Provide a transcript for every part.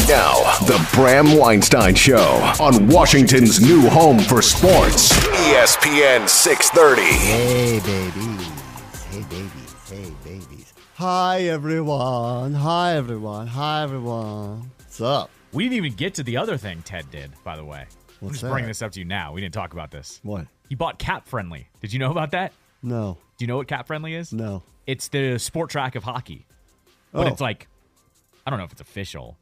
Now, the Bram Weinstein Show on Washington's new home for sports, ESPN 630. Hey, babies. Hey, babies. Hey, babies. Hi, everyone. Hi, everyone. Hi, everyone. What's up? We didn't even get to the other thing Ted did, by the way. I'm just bringing this up to you now. We didn't talk about this. What? He bought Cap Friendly. Did you know about that? No. Do you know what Cap Friendly is? No. It's the sport track of hockey. But it's like, I don't know if it's official,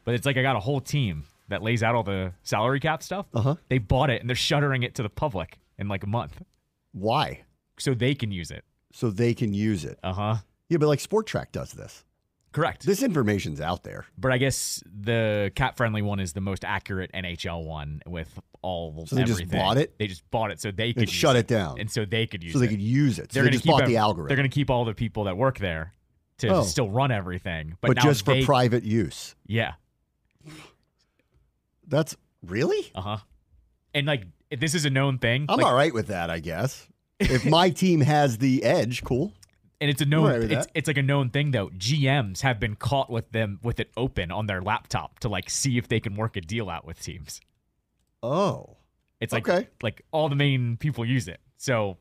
but it's like I got a whole team that lays out all the salary cap stuff. Uh-huh. They bought it and they're shuttering it to the public in like a month. Why? So they can use it. So they can use it. Uh-huh. Yeah, but like Sport Track does this. Correct. This information's out there. But I guess the Cap Friendly one is the most accurate NHL one with all So they everything. just bought it? They just bought it so they could use shut it down. And so they could use it. So they could use it. So They're they gonna just keep bought the algorithm. They're going to keep all the people that work there to still run everything. But now just for private use. Yeah. That's really? Uh-huh. And like, this is a known thing. I'm all right with that, I guess. If my team has the edge, cool. And it's a known, it's like a known thing though. GMs have been caught with it open on their laptop to like see if they can work a deal out with teams. Oh. It's like all the main people use it. So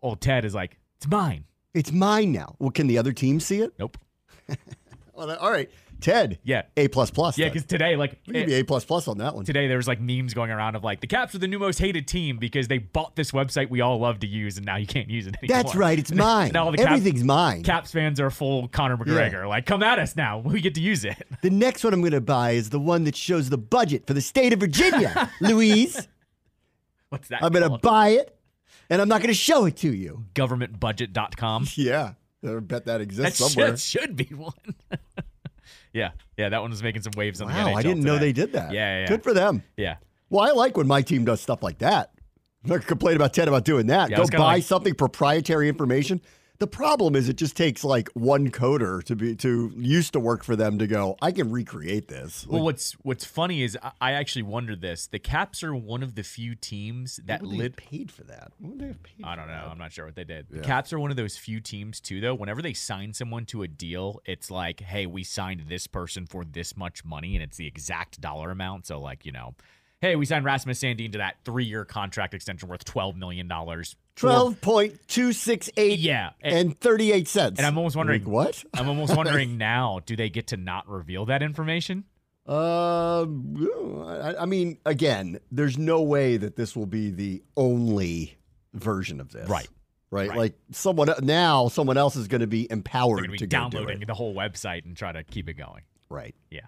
old Ted is like, it's mine. It's mine now. Well, can the other team see it? Nope. Well, all right. Ted. Yeah. A++. Yeah, because today, like, we give you A++ on that one. Today there was like memes going around of like the Caps are the new most hated team because they bought this website we all love to use and now you can't use it anymore. That's right. It's mine. Now all Everything's mine. Caps fans are full Conor McGregor. Yeah. Like, come at us now. We get to use it. The next one I'm going to buy is the one that shows the budget for the state of Virginia, Louise. What's that? I'm going to buy it, and I'm not going to show it to you. Governmentbudget.com. Yeah. I bet that exists somewhere. That should be one. Yeah, that one was making some waves on the NHL Wow, I didn't know they did that. Yeah. Good for them. Yeah. Well, I like when my team does stuff like that. I'm not going to complain about Ted about doing that. Yeah, Go buy something, proprietary information. The problem is it just takes like one coder to used to work for them to go, I can recreate this. Well, what's funny is I actually wondered this. The Caps are one of the few teams that paid for that. What would they have paid? I don't know. I'm not sure what they did. Yeah. The Caps are one of those few teams too, though. Whenever they sign someone to a deal, it's like, hey, we signed this person for this much money, and it's the exact dollar amount. So, like, hey, we signed Rasmus Sandin to that 3-year contract extension worth $12 million. 12.268 yeah, and 38 cents. And I'm almost wondering, like, what? I'm almost wondering now, do they get to not reveal that information? I mean, again, there's no way that this will be the only version of this. Right. Like someone else is going to be empowered to go downloading do it. the whole website and try to keep it going. Right. Yeah.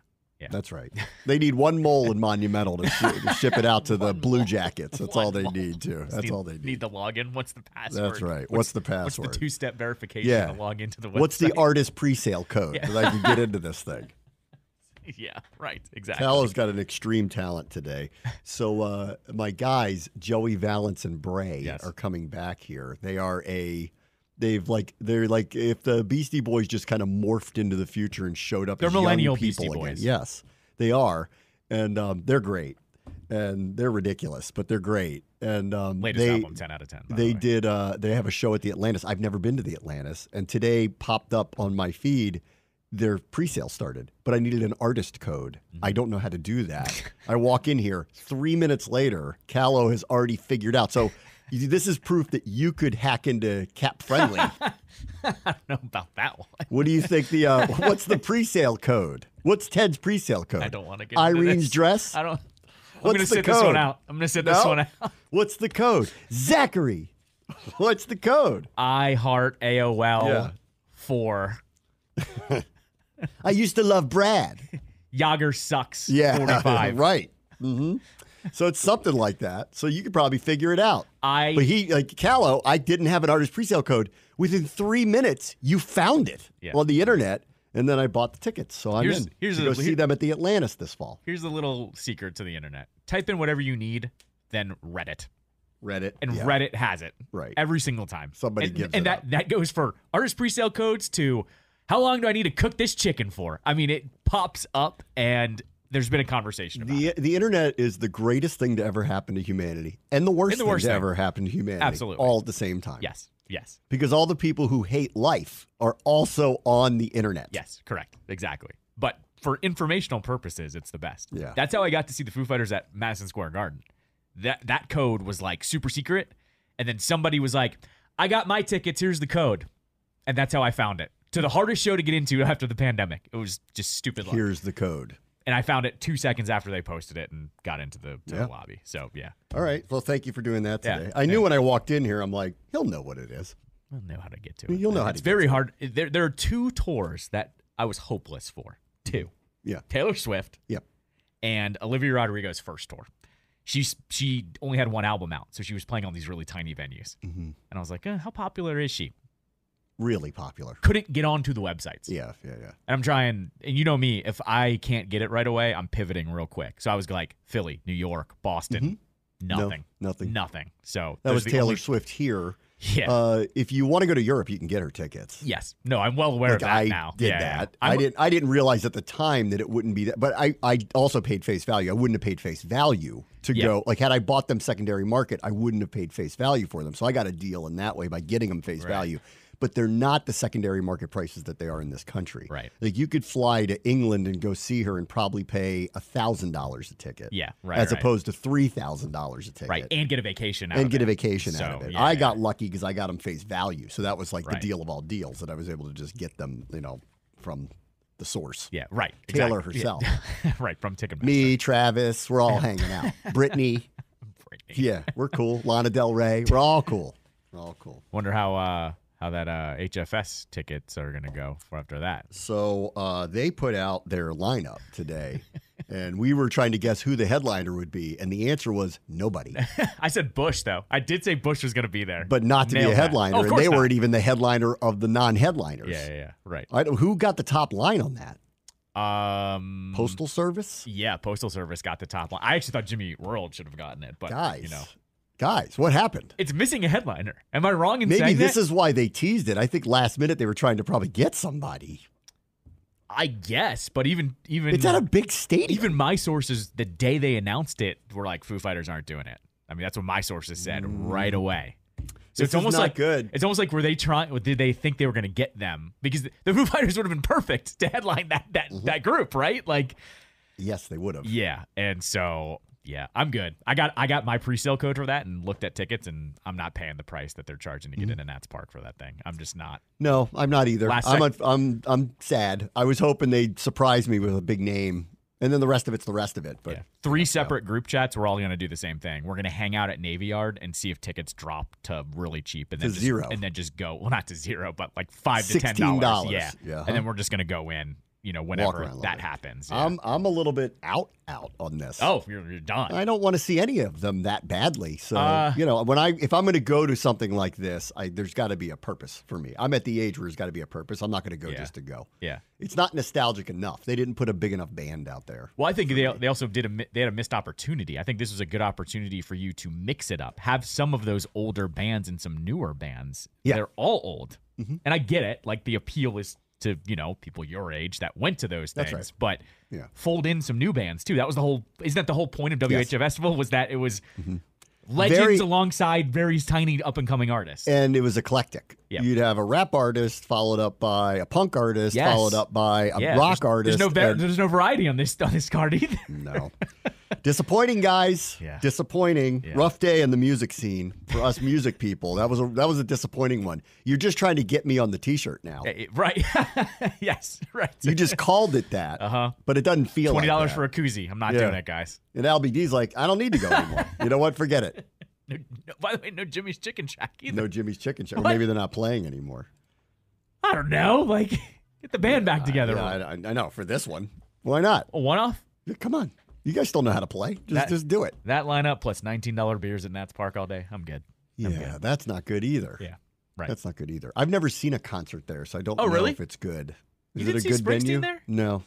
That's right. They need one mole in Monumental to ship it out to the Blue Jackets. That's all they need, too. That's all they need. Need the login. What's the password? That's right. What's the password? What's the two-step verification to log into the website? What's the artist pre-sale code that I can get into this thing? Yeah, right. Exactly. Callow's got an extreme talent today. So my guys, Joey Valance and Bray, are coming back here. They're like if the Beastie Boys just kind of morphed into the future and showed up they're as millennial young people Beastie again. Boys. Yes, they are. And they're great. And they're ridiculous, but they're great. And latest album, 10 out of 10. They have a show at the Atlantis. I've never been to the Atlantis. And today popped up on my feed, their pre-sale started, but I needed an artist code. Mm-hmm. I don't know how to do that. I walk in here, 3 minutes later, Callow has already figured out. So this is proof that you could hack into Cap Friendly. I don't know about that one. What do you think what's the pre-sale code? What's Ted's pre-sale code? I don't want to get Irene's into this. dress? I don't. I'm What's going to sit the this code? one out. I'm going to sit this one out. What's the code? Zachary. What's the code? I heart AOL 4. I used to love Brad. Yager sucks. Yeah, 45. Right. Mm-hmm. So it's something like that. So you could probably figure it out. But Callow, I didn't have an artist presale code. Within 3 minutes, you found it on the internet, and then I bought the tickets. So I'm in to go see them at the Atlantis this fall. Here's a little secret to the internet. Type in whatever you need, then Reddit. And Reddit has it. Right. Every single time. Somebody gives it And up. that goes for artist presale codes to how long do I need to cook this chicken for? I mean, it pops up and there's been a conversation about it. The internet is the greatest thing to ever happen to humanity and the worst thing to ever happen to humanity. Absolutely. All at the same time. Yes. Because all the people who hate life are also on the internet. Yes, correct. Exactly. But for informational purposes, it's the best. Yeah. That's how I got to see the Foo Fighters at Madison Square Garden. That code was like super secret. And then somebody was like, I got my tickets. Here's the code. And that's how I found it. To the hardest show to get into after the pandemic. It was just stupid luck. Here's the code. And I found it 2 seconds after they posted it and got into the lobby. So, yeah. All right. Well, thank you for doing that today. Yeah. I knew when I walked in here, I'm like, he'll know what it is. I'll know how to get to it. You'll know how to It's get very to hard. There are 2 tours that I was hopeless for. 2. Yeah. Taylor Swift. Yep. And Olivia Rodrigo's first tour. She only had 1 album out, so she was playing on these really tiny venues. Mm-hmm. And I was like, how popular is she? Really popular. Couldn't get onto the websites. Yeah. And I'm trying, and you know me, if I can't get it right away, I'm pivoting real quick. So I was like, Philly, New York, Boston, nothing. No, nothing. So that was Taylor Swift here. Yeah. If you want to go to Europe, you can get her tickets. Yes. No, I'm well aware of that now. I did that. Yeah. I didn't realize at the time that it wouldn't be that. But I also paid face value. I wouldn't have paid face value to go. Like, had I bought them secondary market, I wouldn't have paid face value for them. So I got a deal in that way by getting them face value. But they're not the secondary market prices that they are in this country. Right. Like, you could fly to England and go see her and probably pay $1,000 a ticket. Yeah, right. As opposed to $3,000 a ticket. Right, and get a vacation out and of get it. a vacation out of it. Yeah, I got lucky because I got them face value. So that was like the Right. deal of all deals that I was able to just get them, from the source. Yeah, right. Taylor Exactly. herself. Yeah. Right, from Ticketmaster. Me, Travis, we're all hanging out. Brittany. Yeah, we're cool. Lana Del Rey. We're all cool. Wonder how that HFS tickets are going to go for after that. So they put out their lineup today, and we were trying to guess who the headliner would be, and the answer was nobody. I said Bush, though. I did say Bush was going to be there. But not to be a headliner, and they weren't even the headliner of the non-headliners. Yeah, right. Who got the top line on that? Postal Service? Yeah, Postal Service got the top line. I actually thought Jimmy Eat World should have gotten it, but, Guys, what happened? It's missing a headliner. Am I wrong in saying saying that? Maybe this is why they teased it. I think last minute they were trying to probably get somebody. I guess, but even it's at a big stadium. Even my sources, the day they announced it, were like, Foo Fighters aren't doing it. I mean, that's what my sources said right away. So it's almost like good. It's almost like did they think they were going to get them? Because the Foo Fighters would have been perfect to headline that group, right? Like, yes, they would have. Yeah, and so. Yeah, I'm good. I got my pre-sale code for that and looked at tickets, and I'm not paying the price that they're charging to get into Nats Park for that thing. I'm just not. No, I'm not either. I'm sad. I was hoping they'd surprise me with a big name, and then the rest of it's the rest of it. But 3 separate group chats. We're all going to do the same thing. We're going to hang out at Navy Yard and see if tickets drop to really cheap, and then to zero, and then just go. Well, not to zero, but like $5 to $10. Yeah, and then we're just going to go in. Whenever that happens. Yeah. I'm a little bit out on this. Oh, you're done. I don't want to see any of them that badly. So if I'm going to go to something like this, there's got to be a purpose for me. I'm at the age where there's got to be a purpose. I'm not going to go just to go. Yeah, it's not nostalgic enough. They didn't put a big enough band out there. Well, I think they also had a missed opportunity. I think this was a good opportunity for you to mix it up, have some of those older bands and some newer bands. Yeah, they're all old, and I get it. Like the appeal is to people your age that went to those things, right. But fold in some new bands too. That was isn't that the whole point of WHF Festival? Was that it was legends alongside very tiny up and coming artists, and it was eclectic. Yep. You'd have a rap artist followed up by a punk artist, followed up by a rock artist. There's no variety on this card either. No. Disappointing, guys. Yeah. Disappointing. Yeah. Rough day in the music scene for us music people. That was a disappointing one. You're just trying to get me on the T-shirt now. Right. Yes. Right. You just called it that. But it doesn't feel like $20 for a koozie. I'm not doing it, guys. And LBD's like, I don't need to go anymore. You know what? Forget it. No, by the way, no Jimmy's Chicken Shack either. No Jimmy's Chicken Shack. Or maybe they're not playing anymore. I don't know. Like, get the band back together. I know. For this one. Why not? A one-off? Come on. You guys still know how to play. Just do it. That lineup plus $19 beers at Nats Park all day. I'm good. That's not good either. Yeah, right. That's not good either. I've never seen a concert there, so I don't know if it's good. Is it a good venue? There? No.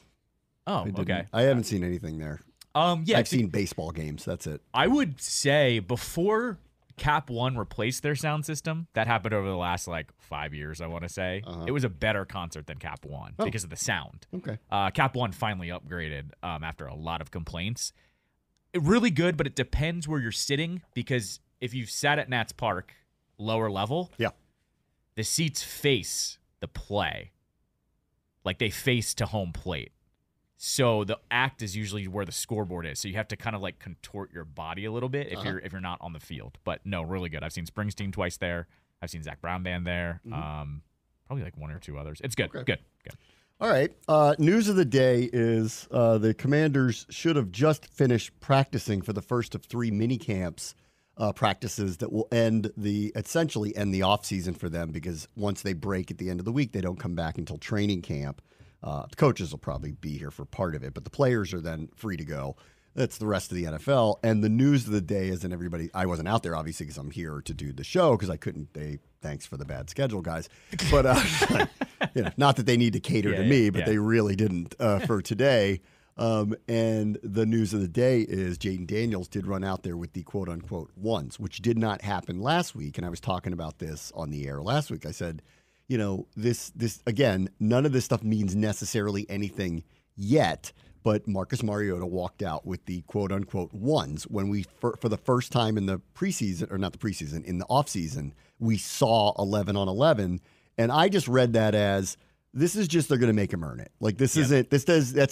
Oh, okay. I haven't seen anything there. I've seen baseball games. That's it. I would say before Cap One replaced their sound system, that happened over the last 5 years, I want to say. It was a better concert than Cap One because of the sound. Okay. Cap One finally upgraded after a lot of complaints. Really good, but it depends where you're sitting, because if you've sat at Nats Park, lower level, the seats face the play. Like they face to home plate. So the act is usually where the scoreboard is. So you have to kind of like contort your body a little bit if you're not on the field. But no, really good. I've seen Springsteen twice there. I've seen Zach Brown Band there. Probably like one or two others. It's good. Good. All right. News of the day is the Commanders should have just finished practicing for the first of 3 mini camps practices that will essentially end the offseason for them, because once they break at the end of the week, they don't come back until training camp. The coaches will probably be here for part of it, but the players are then free to go. That's the rest of the NFL. And the news of the day is, and everybody, I wasn't out there, obviously, because I'm here to do the show, because I couldn't. Thanks for the bad schedule, guys. But not that they need to cater to me, but they really didn't for today. And the news of the day is Jayden Daniels did run out there with the quote-unquote ones, which did not happen last week. And I was talking about this on the air last week. I said, this again, none of this stuff means necessarily anything yet. But Marcus Mariota walked out with the quote-unquote ones when we, for the first time in the preseason, or not the preseason, in the offseason, we saw 11 on 11. And I just read that as, this is just, they're going to make him earn it. Like, that's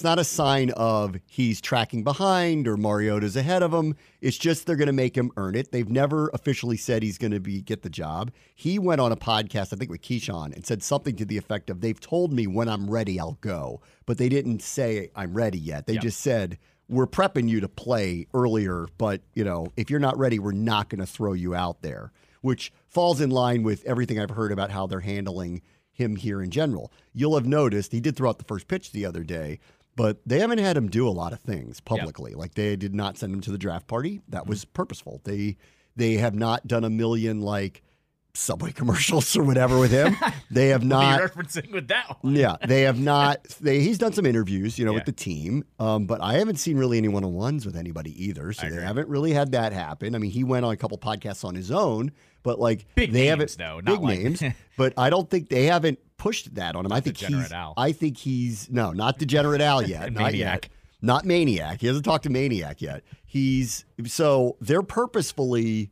not a sign of he's tracking behind or Mariota's ahead of him. It's just they're going to make him earn it. They've never officially said he's going to get the job. He went on a podcast, I think with Keyshawn, and said something to the effect of, they've told me when I'm ready, I'll go. But they didn't say I'm ready yet. They just said, we're prepping you to play earlier, but, if you're not ready, we're not going to throw you out there, which falls in line with everything I've heard about how they're handling him here in general. You'll have noticed he did throw out the first pitch the other day, but they haven't had him do a lot of things publicly. Like, they did not send him to the draft party. That was purposeful. They have not done a million like Subway commercials or whatever with him. They have not referencing with that one. Yeah, they have not. He's done some interviews, with the team, but I haven't seen really any one-on-ones with anybody either. So they haven't really had that happen. I mean, he went on a couple podcasts on his own, but like big they names, haven't though, big names. But I don't think they haven't pushed that on him. I think he's not Degenerate Al yet. Not yet. Not Maniac. He hasn't talked to Maniac yet. So they're purposefully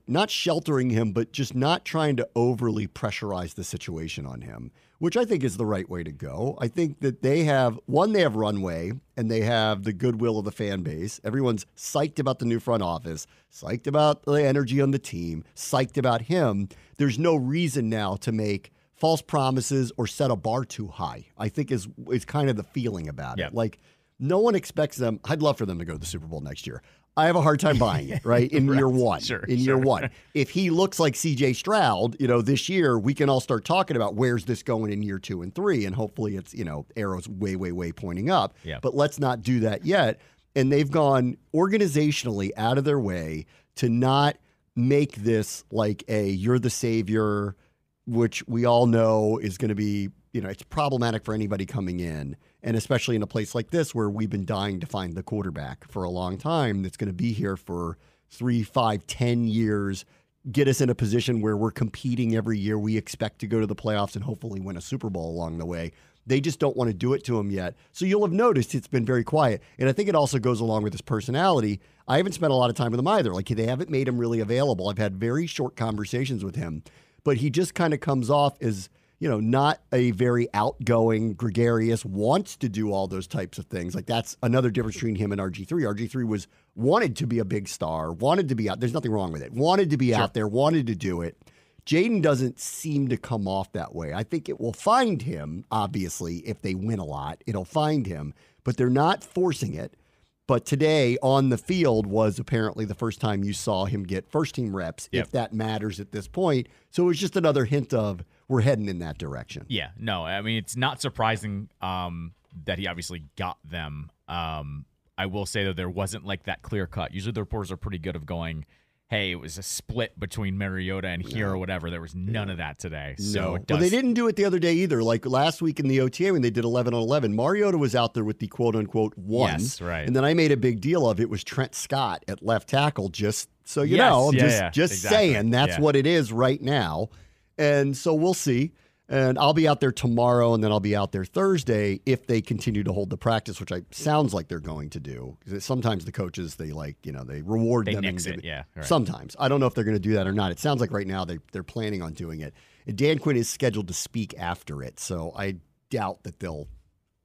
not sheltering him, but just not trying to overly pressurize the situation on him, which I think is the right way to go. I think that they have runway, and they have the goodwill of the fan base. Everyone's psyched about the new front office, psyched about the energy on the team, psyched about him. There's no reason now to make false promises or set a bar too high, I think is kind of the feeling about it. Like, no one expects them. I'd love for them to go to the Super Bowl next year. I have a hard time buying it, right? In year one. Year one. If he looks like CJ Stroud, this year, we can all start talking about where's this going in year 2 and 3. And hopefully it's, arrows way, way, way pointing up. Yeah. But let's not do that yet. And they've gone organizationally out of their way to not make this like you're the savior, which we all know is going to be, it's problematic for anybody coming in. And especially in a place like this where we've been dying to find the quarterback for a long time that's going to be here for 3, 5, 10 years, get us in a position where we're competing every year. We expect to go to the playoffs and hopefully win a Super Bowl along the way. They just don't want to do it to him yet. So you'll have noticed it's been very quiet. And I think it also goes along with his personality. I haven't spent a lot of time with him either. Like, they haven't made him really available. I've had very short conversations with him, but he just kind of comes off as, not a very outgoing, gregarious, wants to do all those types of things. Like, that's another difference between him and RG3. RG3 wanted to be a big star, wanted to be out. There's nothing wrong with it. Wanted to be out there, wanted to do it. Jayden doesn't seem to come off that way. I think it will find him, obviously, if they win a lot. It'll find him, but they're not forcing it. But today on the field was apparently the first time you saw him get first-team reps, if that matters at this point. So it was just another hint of we're heading in that direction. Yeah, no, I mean, it's not surprising that he obviously got them. I will say, though, there wasn't like that clear cut. Usually the reporters are pretty good of going, hey, it was a split between Mariota and here or whatever. There was none of that today. So well, they didn't do it the other day either. Like last week in the OTA when they did 11 on 11, Mariota was out there with the quote-unquote ones. Yes, right. And then I made a big deal of it was Trent Scott at left tackle, just so you know. I'm just exactly. Saying that's what it is right now. And so we'll see. And I'll be out there tomorrow, and then I'll be out there Thursday if they continue to hold the practice, which sounds like they're going to do. Because sometimes the coaches, they reward them. They nix it, yeah. Right. Sometimes. I don't know if they're going to do that or not. It sounds like right now they're planning on doing it. And Dan Quinn is scheduled to speak after it, so I doubt that they'll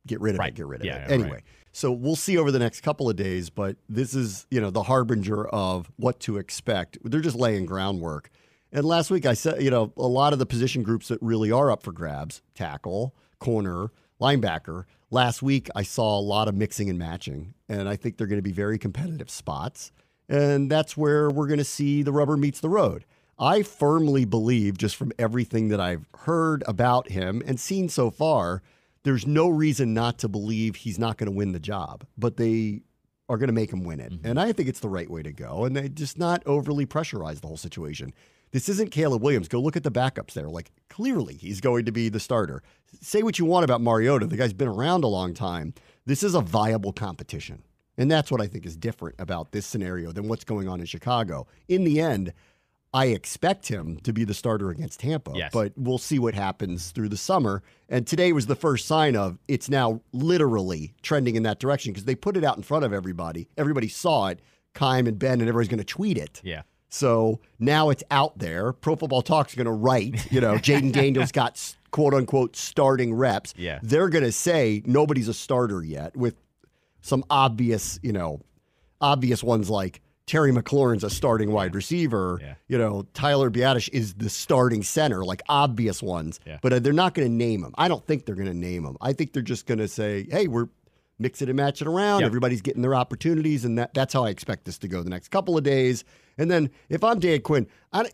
get rid of Right. it, get rid of Yeah, it. yeah, Anyway, right. so we'll see over the next couple of days, but this is, the harbinger of what to expect. They're just laying groundwork. And last week I said, a lot of the position groups that really are up for grabs, tackle, corner, linebacker. Last week I saw a lot of mixing and matching, and I think they're going to be very competitive spots. And that's where we're going to see the rubber meets the road. I firmly believe, just from everything that I've heard about him and seen so far, there's no reason not to believe he's not going to win the job, but they are going to make him win it. And I think it's the right way to go, and they just not overly pressurize the whole situation. This isn't Caleb Williams. Go look at the backups there. Like, clearly he's going to be the starter. Say what you want about Mariota. The guy's been around a long time. This is a viable competition. And that's what I think is different about this scenario than what's going on in Chicago. In the end, I expect him to be the starter against Tampa, but we'll see what happens through the summer. And today was the first sign of it's now literally trending in that direction because they put it out in front of everybody. Everybody saw it, Kime and Ben, and everybody's going to tweet it. Yeah. So now it's out there. Pro Football Talk's going to write, Jayden Daniels got quote unquote starting reps. Yeah. They're going to say nobody's a starter yet with some obvious ones like Terry McLaurin's a starting wide receiver. Yeah. Tyler Biadasz is the starting center, like obvious ones. Yeah. But they're not going to name him. I don't think they're going to name him. I think they're just going to say, hey, we're mixing and matching around. Yep. Everybody's getting their opportunities, and that's how I expect this to go the next couple of days. And then if I'm Dan Quinn,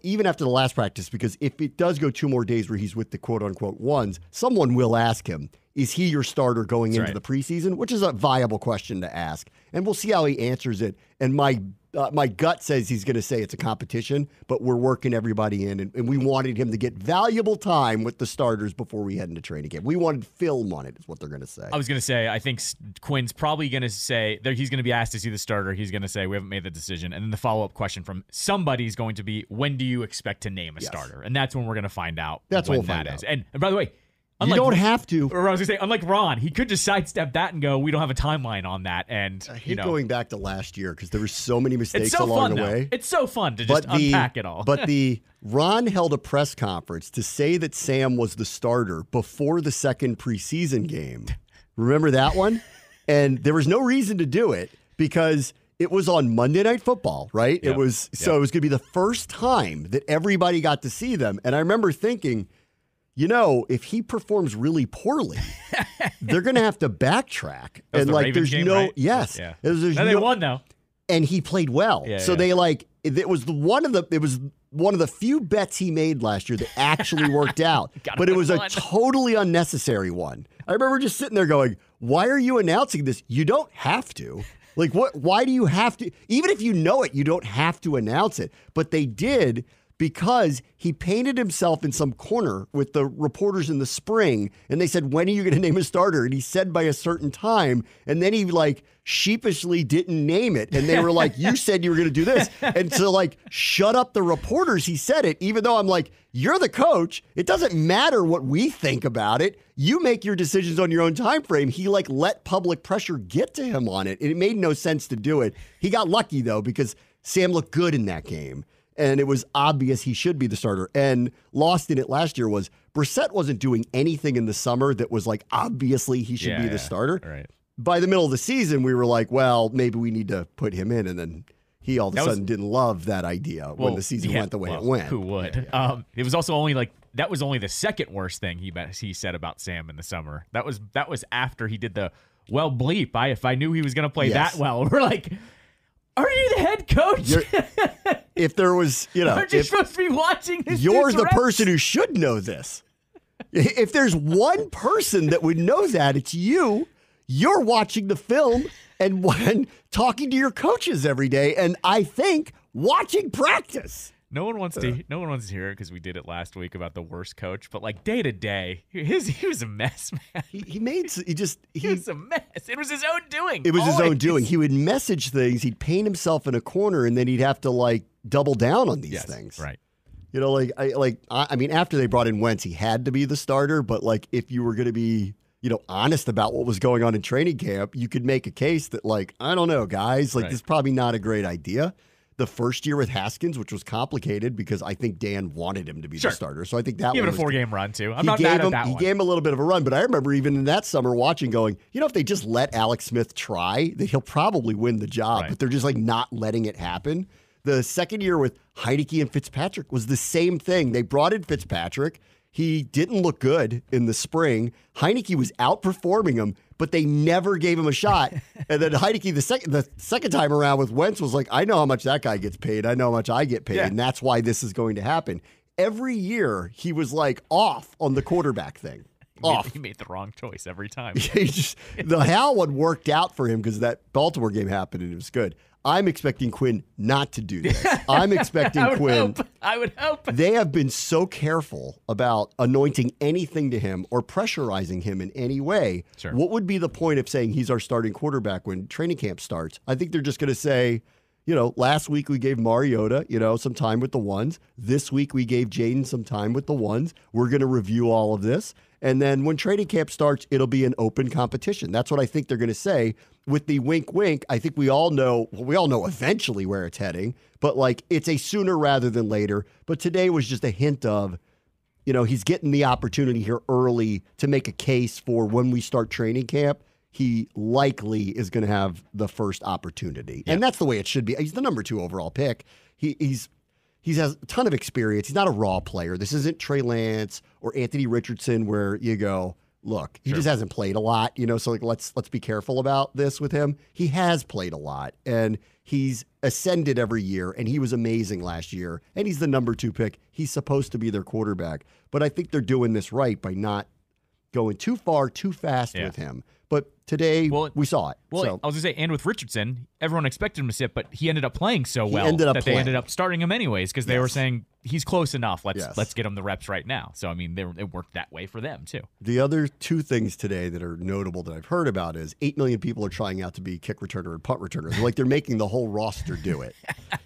even after the last practice, because if it does go 2 more days where he's with the quote-unquote ones, someone will ask him, is he your starter going into the preseason? Which is a viable question to ask. And we'll see how he answers it. And my gut says he's going to say it's a competition, but we're working everybody in, and we wanted him to get valuable time with the starters before we head into training camp. We wanted film on it, is what they're going to say. I was going to say, I think Quinn's probably going to say that he's going to be asked to see the starter. He's going to say, we haven't made the decision. And then the follow-up question from somebody is going to be, when do you expect to name a starter? And that's when we're going to find out that's when what we'll find is. out. And by the way, you don't have to. Or I was going to say, unlike Ron, he could just sidestep that and go, we don't have a timeline on that. And I hate going back to last year because there were so many mistakes along the way. It's so fun to just unpack it all. But Ron held a press conference to say that Sam was the starter before the second preseason game. Remember that one? And there was no reason to do it because it was on Monday Night Football, right? Yep. It was so it was going to be the first time that everybody got to see them. And I remember thinking, if he performs really poorly, they're going to have to backtrack. And there's game, no, right? yes. Yeah. They won though. And he played well. Yeah, so they it was one of the few bets he made last year that actually worked out. But it was a totally unnecessary one. I remember just sitting there going, why are you announcing this? You don't have to. Like, why do you have to? Even if you know it, you don't have to announce it. But they did because he painted himself in some corner with the reporters in the spring, and they said, when are you going to name a starter? And he said by a certain time, and then he sheepishly didn't name it, and they were like, you said you were going to do this. And so shut up the reporters, he said it, even though I'm like, you're the coach. It doesn't matter what we think about it. You make your decisions on your own time frame. He let public pressure get to him on it, and it made no sense to do it. He got lucky though, because Sam looked good in that game. And it was obvious he should be the starter. And lost in it last year was Brissett wasn't doing anything in the summer that was obviously he should be the starter. Right. By the middle of the season, we were like, well, maybe we need to put him in. And then he all of a sudden didn't love that idea when the season went the way it went. Who would? Yeah. It was also only that was only the second worst thing he said about Sam in the summer. That was after he did the, well, bleep. If I knew he was going to play that well. We're like, are you the head coach? If there was, aren't you supposed to be watching this? You're the person who should know this. If there's one person that would know that, it's you. You're watching the film and talking to your coaches every day, and I think watching practice. No one wants to hear it because we did it last week about the worst coach. But day to day, he was a mess, man. He was a mess. It was his own doing. It was his own doing. He would message things. He'd paint himself in a corner, and then he'd have to double down on these things. Right. I mean, after they brought in Wentz, he had to be the starter. But if you were going to be honest about what was going on in training camp, you could make a case that I don't know, guys, this is probably not a great idea. the first year with Haskins, which was complicated because I think Dan wanted him to be the starter. So I think that Give one it a 4-game run, too. I'm he not mad at that He one. gave him a little bit of a run, but I remember even in that summer watching going, if they just let Alex Smith try, that he'll probably win the job, but they're just like not letting it happen. The second year with Heinicke and Fitzpatrick was the same thing. They brought in Fitzpatrick. He didn't look good in the spring. Heinicke was outperforming him, but they never gave him a shot. And then Heinicke, the second time around with Wentz, was like, I know how much that guy gets paid. I know how much I get paid. And that's why this is going to happen. Every year, he was like off on the quarterback thing. He made the wrong choice every time. The Hal one worked out for him because that Baltimore game happened and it was good. I'm expecting Quinn not to do this. I'm expecting Quinn. I would hope. They have been so careful about anointing anything to him or pressurizing him in any way. Sure. What would be the point of saying he's our starting quarterback when training camp starts? I think they're just going to say, last week we gave Mariota, some time with the ones. This week we gave Jayden some time with the ones. We're going to review all of this. And then when training camp starts, it'll be an open competition. That's what I think they're going to say. With the wink, wink, I think we all know eventually where it's heading, but it's a sooner rather than later. But today was just a hint of, he's getting the opportunity here early to make a case for when we start training camp. He likely is going to have the first opportunity. Yep. And that's the way it should be. He's the number 2 overall pick. He has a ton of experience. He's not a raw player. This isn't Trey Lance or Anthony Richardson where you go, look, he just hasn't played a lot, so let's be careful about this with him. He has played a lot, and he's ascended every year, and he was amazing last year, and he's the number 2 pick. He's supposed to be their quarterback. But I think they're doing this right by not going too far, too fast with him. But today, we saw it. Well, so, I was going to say, and with Richardson, everyone expected him to sit, but he ended up playing so well they ended up starting him anyways because they were saying he's close enough. Let's get him the reps right now. So, I mean, it worked that way for them, too. The other 2 things today that are notable that I've heard about is 8 million people are trying out to be kick returner and punt returner. They're making the whole roster do it.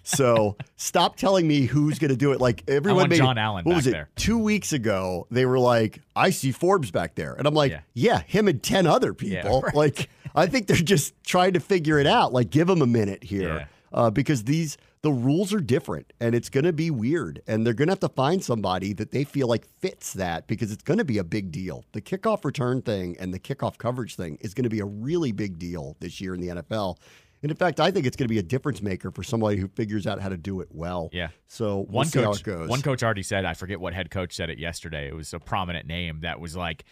So stop telling me who's going to do it. Everyone I want John Allen what was it? there. 2 weeks ago, they were like, I see Forbes back there. And I'm like, yeah him and 10 other people. Yeah, right. I think they're just trying to figure it out. Give them a minute here because the rules are different and it's going to be weird. And they're going to have to find somebody that they feel like fits that because it's going to be a big deal. The kickoff return thing and the kickoff coverage thing is going to be a really big deal this year in the NFL. And in fact, I think it's going to be a difference maker for somebody who figures out how to do it well. Yeah. So we'll see how it goes. One coach already said, I forget what head coach said it yesterday. It was a prominent name that was like,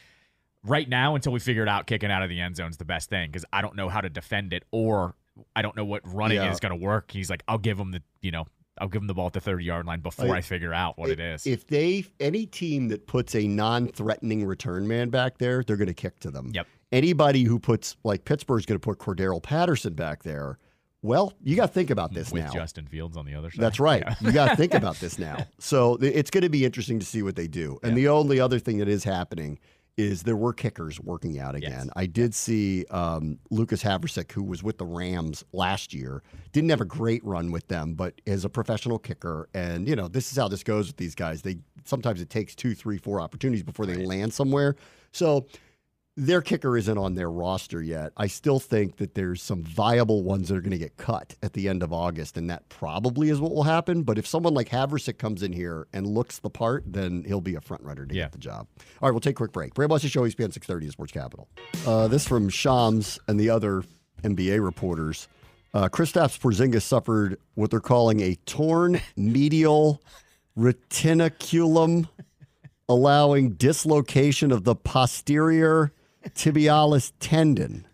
right now, until we figure it out, kicking out of the end zone is the best thing because I don't know how to defend it or I don't know what running is going to work. He's like, I'll give him the ball at the 30-yard line before I figure out what it is. If any team that puts a non-threatening return man back there, they're going to kick to them. Yep. Anybody who puts, Pittsburgh's going to put Cordero Patterson back there, well, you got to think about this now. With Justin Fields on the other side. That's right. Yeah. You got to think about this now. So it's going to be interesting to see what they do. And the only other thing that is happening is there were kickers working out again. Yes. I did see Lucas Havrisik, who was with the Rams last year, didn't have a great run with them, but is a professional kicker. And, this is how this goes with these guys. Sometimes it takes 2, 3, 4 opportunities before they land somewhere. So their kicker isn't on their roster yet. I still think that there's some viable ones that are going to get cut at the end of August, and that probably is what will happen. But if someone like Havrisik comes in here and looks the part, then he'll be a front runner to get the job. All right, we'll take a quick break. Bram West's Show, ESPN 630 at Sports Capital. This from Shams and the other NBA reporters. Kristaps Porzingis suffered what they're calling a torn medial retinaculum, allowing dislocation of the posterior tibialis tendon.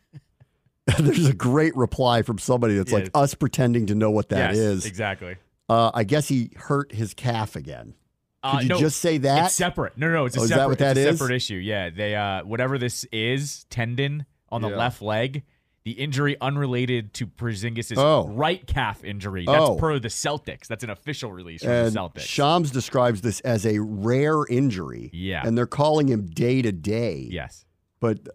There's a great reply from somebody that's like us pretending to know what that is. Exactly. I guess he hurt his calf again. Could you just say that? It's separate. No, it's a separate. That what that it's a is? Separate issue. Yeah, they whatever this is, tendon on the left leg. The injury unrelated to Porzingis' right calf injury. That's per the Celtics. That's an official release from the Celtics. Shams describes this as a rare injury. Yeah. And they're calling him day to day. Yes. But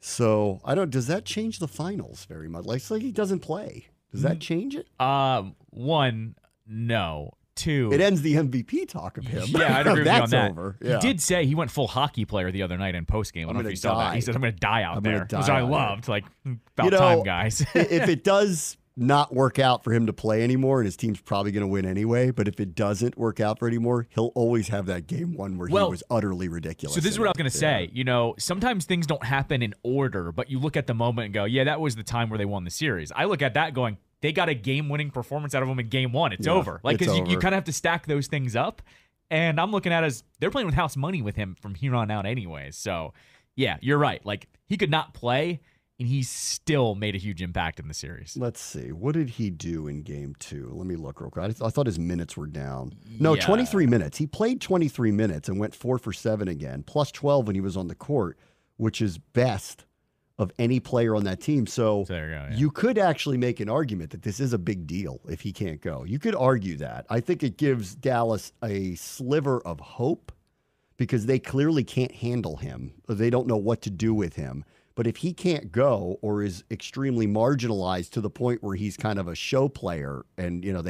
so does that change the finals very much? Like he doesn't play. Does that change it? One, no. Two, it ends the MVP talk of him. Yeah, I'd agree with you on that. Over. Yeah. He did say he went full hockey player the other night in postgame. I don't know if you saw that. He said, I'm going to die out there. Which I loved. Like, about time, guys. If it does not work out for him to play anymore, and his team's probably going to win anyway. But if it doesn't work out for anymore, he'll always have that game one where he was utterly ridiculous. So this is what I was going to say. You know, sometimes things don't happen in order, but you look at the moment and go, yeah, that was the time where they won the series. I look at that going, they got a game-winning performance out of them in game one. It's over. Like, because you kind of have to stack those things up. And I'm looking at it as they're playing with house money with him from here on out anyways. So, yeah, you're right. Like, he could not play, and he still made a huge impact in the series. Let's see. What did he do in game two? Let me look real quick. I thought his minutes were down. No, 23 minutes. He played 23 minutes and went 4 for 7 again, plus 12 when he was on the court, which is best of any player on that team. So there you go, yeah. You could actually make an argument that this is a big deal if he can't go. You could argue that. I think it gives Dallas a sliver of hope because they clearly can't handle him. They don't know what to do with him. But if he can't go or is extremely marginalized to the point where he's kind of a show player and, you know,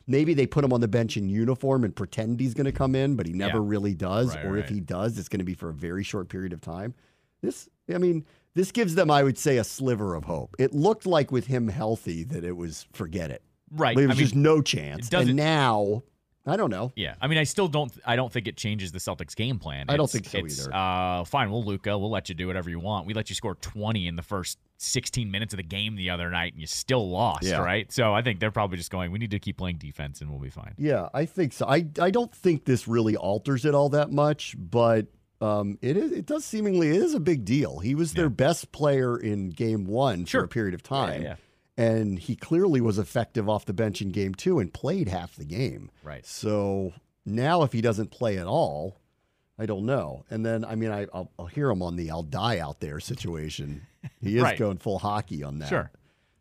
maybe they put him on the bench in uniform and pretend he's going to come in, but he never really does. Or if he does, it's going to be for a very short period of time. This gives them, I would say, a sliver of hope. It looked like with him healthy that it was forget it. Right. There was just no chance. And now, I don't know. Yeah. I mean, I don't think it changes the Celtics game plan. I don't think so either. Fine, Luka, we'll let you do whatever you want. We let you score 20 in the first 16 minutes of the game the other night, and you still lost, right? So I think they're probably just going, we need to keep playing defense, and we'll be fine. Yeah, I think so. I don't think this really alters it all that much, but it does seemingly it is a big deal. He was their best player in game one for a period of time. Yeah. And he clearly was effective off the bench in game two and played half the game. Right. So now if he doesn't play at all, I don't know. And then, I mean, I'll hear him on the I'll die out there situation. He is going full hockey on that. Sure.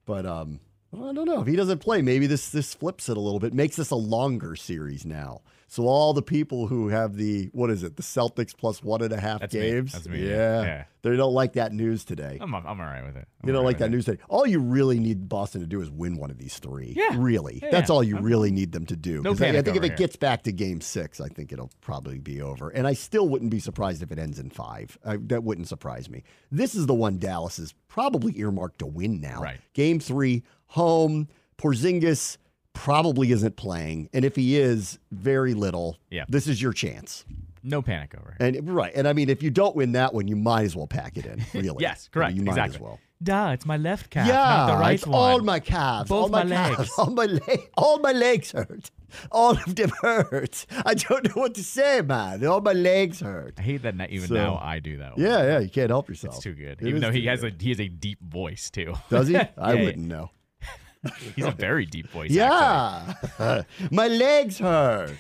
But I don't know. If he doesn't play, maybe this flips it a little bit, makes this a longer series now. So all the people who have the Celtics plus 1.5 games. That's me. Yeah. They don't like that news today. I'm all right with it. You don't like that news today. All you really need Boston to do is win one of these three. Yeah. Really. Yeah. That's all you really need them to do. No panic I think if it here. gets back to game 6, I think it'll probably be over. And I still wouldn't be surprised if it ends in 5. That wouldn't surprise me. This is the one Dallas is probably earmarked to win now. Right. Game 3, home, Porzingis probably isn't playing. And if he is, very little. Yeah. This is your chance. No panic over here. And I mean, if you don't win that one, you might as well pack it in, really. Yes, correct. You might exactly. as well. Duh, it's my left calf, Yeah, not the right it's one. all my calves. Both all my my calves, legs. all my legs hurt. All of them hurt. I don't know what to say, man. All my legs hurt. I hate that even now I do that one. Yeah, you can't help yourself. It's too good. Even though he has a deep voice too. Does he? I wouldn't know. He's a very deep voice. Yeah. My legs hurt.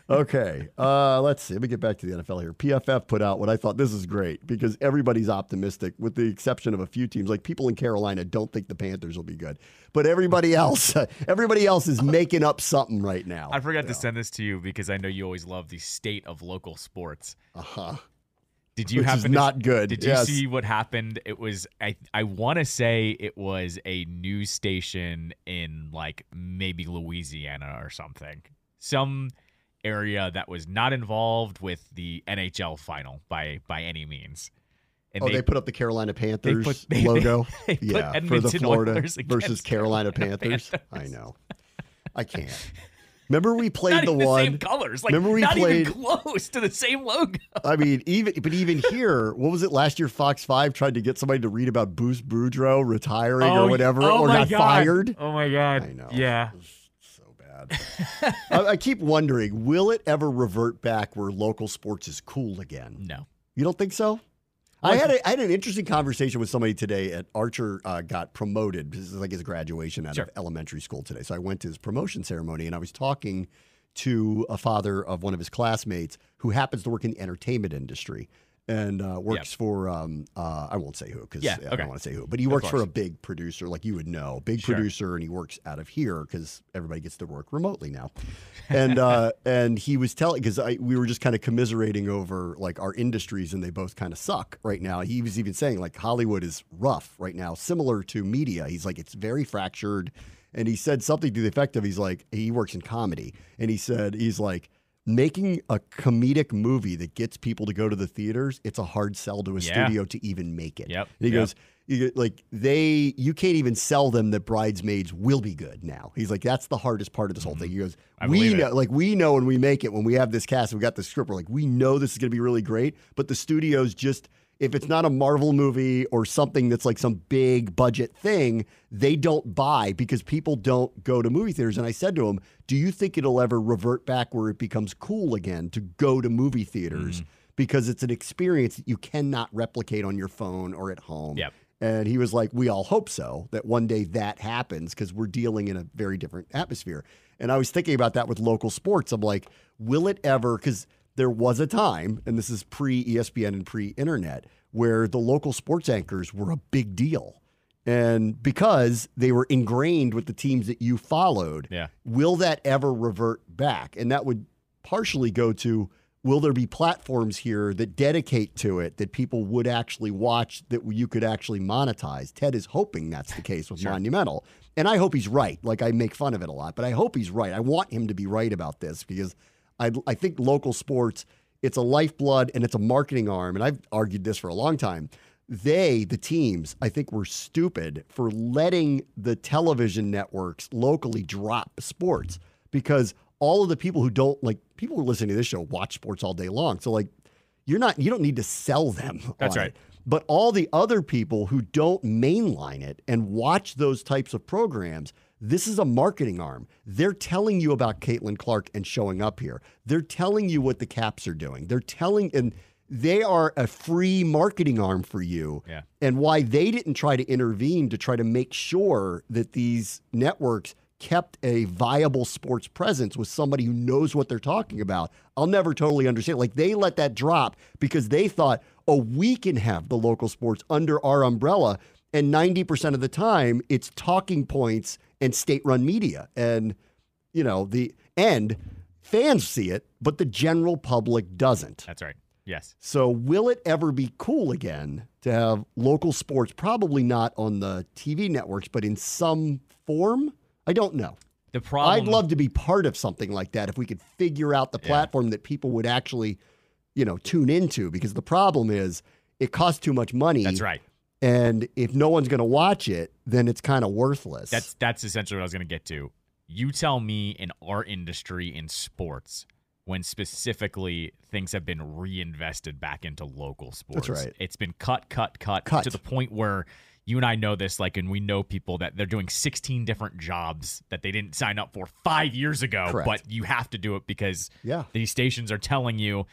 Okay, let's see. Let me get back to the NFL here. PFF put out what I thought, this is great because everybody's optimistic with the exception of a few teams. Like people in Carolina don't think the Panthers will be good. But everybody else is making up something right now. I forgot to send this to you because I know you always love the state of local sports. Uh-huh. Did you Which happen is not good. Did you see what happened? It was I want to say it was a news station in like maybe Louisiana or something. Some area that was not involved with the NHL final by any means. And they put up the Carolina Panthers logo. They put for the Edmonton Florida Oilers versus Carolina Panthers. I know. I can't. Remember we played not the even one. The same colors. Like, remember we not played even close to the same logo. I mean, even here, what was it last year? Fox 5 tried to get somebody to read about Bruce Boudreaux retiring or whatever, or got fired. Oh my God! I know. Yeah. So bad. I keep wondering, will it ever revert back where local sports is cool again? No. You don't think so? I had an interesting conversation with somebody today at Archer got promoted. This is like his graduation out of elementary school today. So I went to his promotion ceremony and I was talking to a father of one of his classmates who happens to work in the entertainment industry and works for, I won't say who because I don't want to say who, but he works for a big producer like you would know, producer, and he works out of here because everybody gets to work remotely now. And he was telling, because we were just kind of commiserating over like our industries and they both kind of suck right now. He was even saying like Hollywood is rough right now, similar to media. He's like, it's very fractured. And he said something to the effect of, he's like, he works in comedy. And he said, he's like, making a comedic movie that gets people to go to the theaters, it's a hard sell to a studio to even make it. Yep. And he goes, You can't even sell them that Bridesmaids will be good now. He's like, that's the hardest part of this whole thing. He goes, we know when we make it, when we have this cast, we got the script, we're like, we know this is going to be really great, but the studios just, if it's not a Marvel movie or something that's like some big budget thing, they don't buy because people don't go to movie theaters. And I said to him, do you think it'll ever revert back where it becomes cool again to go to movie theaters? Because it's an experience that you cannot replicate on your phone or at home. Yep. And he was like, we all hope so, that one day that happens because we're dealing in a very different atmosphere. And I was thinking about that with local sports. I'm like, will it ever, because there was a time, and this is pre-ESPN and pre-internet, where the local sports anchors were a big deal. And because they were ingrained with the teams that you followed, will that ever revert back? And that would partially go to, will there be platforms here that dedicate to it that people would actually watch, that you could actually monetize? Ted is hoping that's the case with Monumental. And I hope he's right. Like, I make fun of it a lot, but I hope he's right. I want him to be right about this because I think local sports, it's a lifeblood and it's a marketing arm. And I've argued this for a long time. The teams, I think, were stupid for letting the television networks locally drop sports because all of the people who don't, like, people who are listening to this show watch sports all day long. So, like, you don't need to sell them. That's right. But all the other people who don't mainline it and watch those types of programs, this is a marketing arm. They're telling you about Caitlin Clark and showing up here. They're telling you what the Caps are doing. And they are a free marketing arm for you. Yeah. And why they didn't try to intervene to try to make sure that these networks kept a viable sports presence with somebody who knows what they're talking about, I'll never totally understand. Like, they let that drop because they thought, oh, we can have the local sports under our umbrella. And 90% of the time, it's talking points and state-run media. And, fans see it, but the general public doesn't. That's right. Yes. So will it ever be cool again to have local sports? Probably not on the TV networks, but in some form? I don't know. The problem, I'd love to be part of something like that if we could figure out the platform that people would actually, tune into. Because the problem is it costs too much money. That's right. And if no one's going to watch it, then it's kind of worthless. That's essentially what I was going to get to. You tell me in our industry in sports, when specifically things have been reinvested back into local sports. That's right. It's been cut to the point where you and I know this, like, and we know people that they're doing 16 different jobs that they didn't sign up for 5 years ago, Correct. but you have to do it because Yeah. these stations are telling you,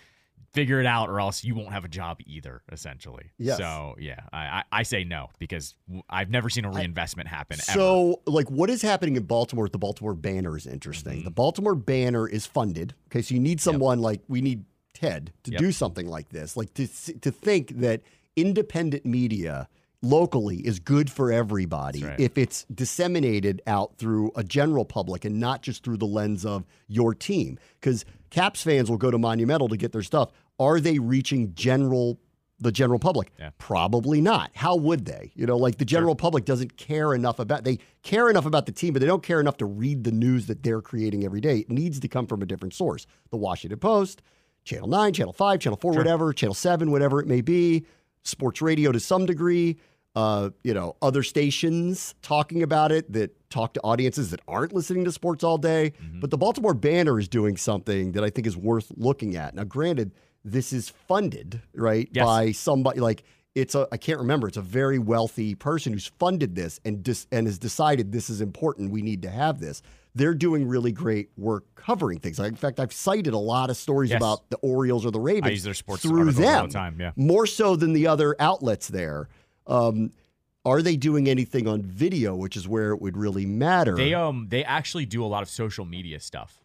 figure it out or else you won't have a job either, essentially. Yes. So, yeah, I say no because I've never seen a reinvestment happen ever. So, like, what is happening in Baltimore with the Baltimore Banner is interesting. The Baltimore Banner is funded. Okay, so you need someone like, we need Ted to do something like this. Like, to think that independent media locally is good for everybody if it's disseminated out through a general public and not just through the lens of your team. Because Caps fans will go to Monumental to get their stuff. Are they reaching the general public? Yeah. Probably not. How would they? Like, the general public doesn't care enough they care enough about the team, but they don't care enough to read the news that they're creating every day. It needs to come from a different source. The Washington Post, Channel 9, Channel 5, Channel 4, whatever, Channel 7, whatever it may be, sports radio to some degree, other stations talking about it that talk to audiences that aren't listening to sports all day. But the Baltimore Banner is doing something that I think is worth looking at. Now, granted, this is funded, right, by somebody like I can't remember. It's a very wealthy person who's funded this and has decided this is important. We need to have this. They're doing really great work covering things. In fact, I've cited a lot of stories about the Orioles or the Ravens I use their sports through them all the time, more so than the other outlets there. Are they doing anything on video, which is where it would really matter? They actually do a lot of social media stuff.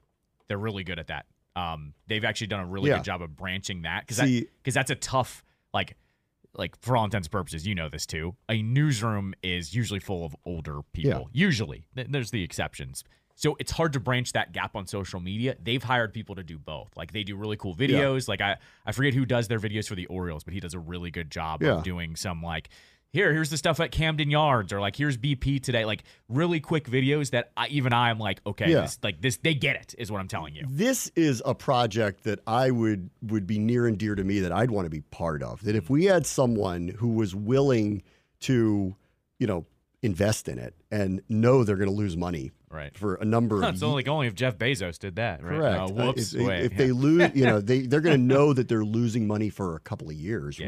They're really good at that. They've actually done a really good job of branching that because that's a tough, like for all intents and purposes, you know this too. A newsroom is usually full of older people. Usually, there's the exceptions. So it's hard to branch that gap on social media. They've hired people to do both. Like, they do really cool videos. Like, I forget who does their videos for the Orioles, but he does a really good job of doing some, like, here's the stuff at Camden Yards, or like, here's BP today. Like, really quick videos that I'm like, okay, this they get it, is what I'm telling you. This is a project that I would be near and dear to me that I'd want to be part of. That if we had someone who was willing to, invest in it and know they're going to lose money for a number of years. It's only if Jeff Bezos did that, right? Correct. Whoops. If they lose, they're going to know that they're losing money for a couple of years,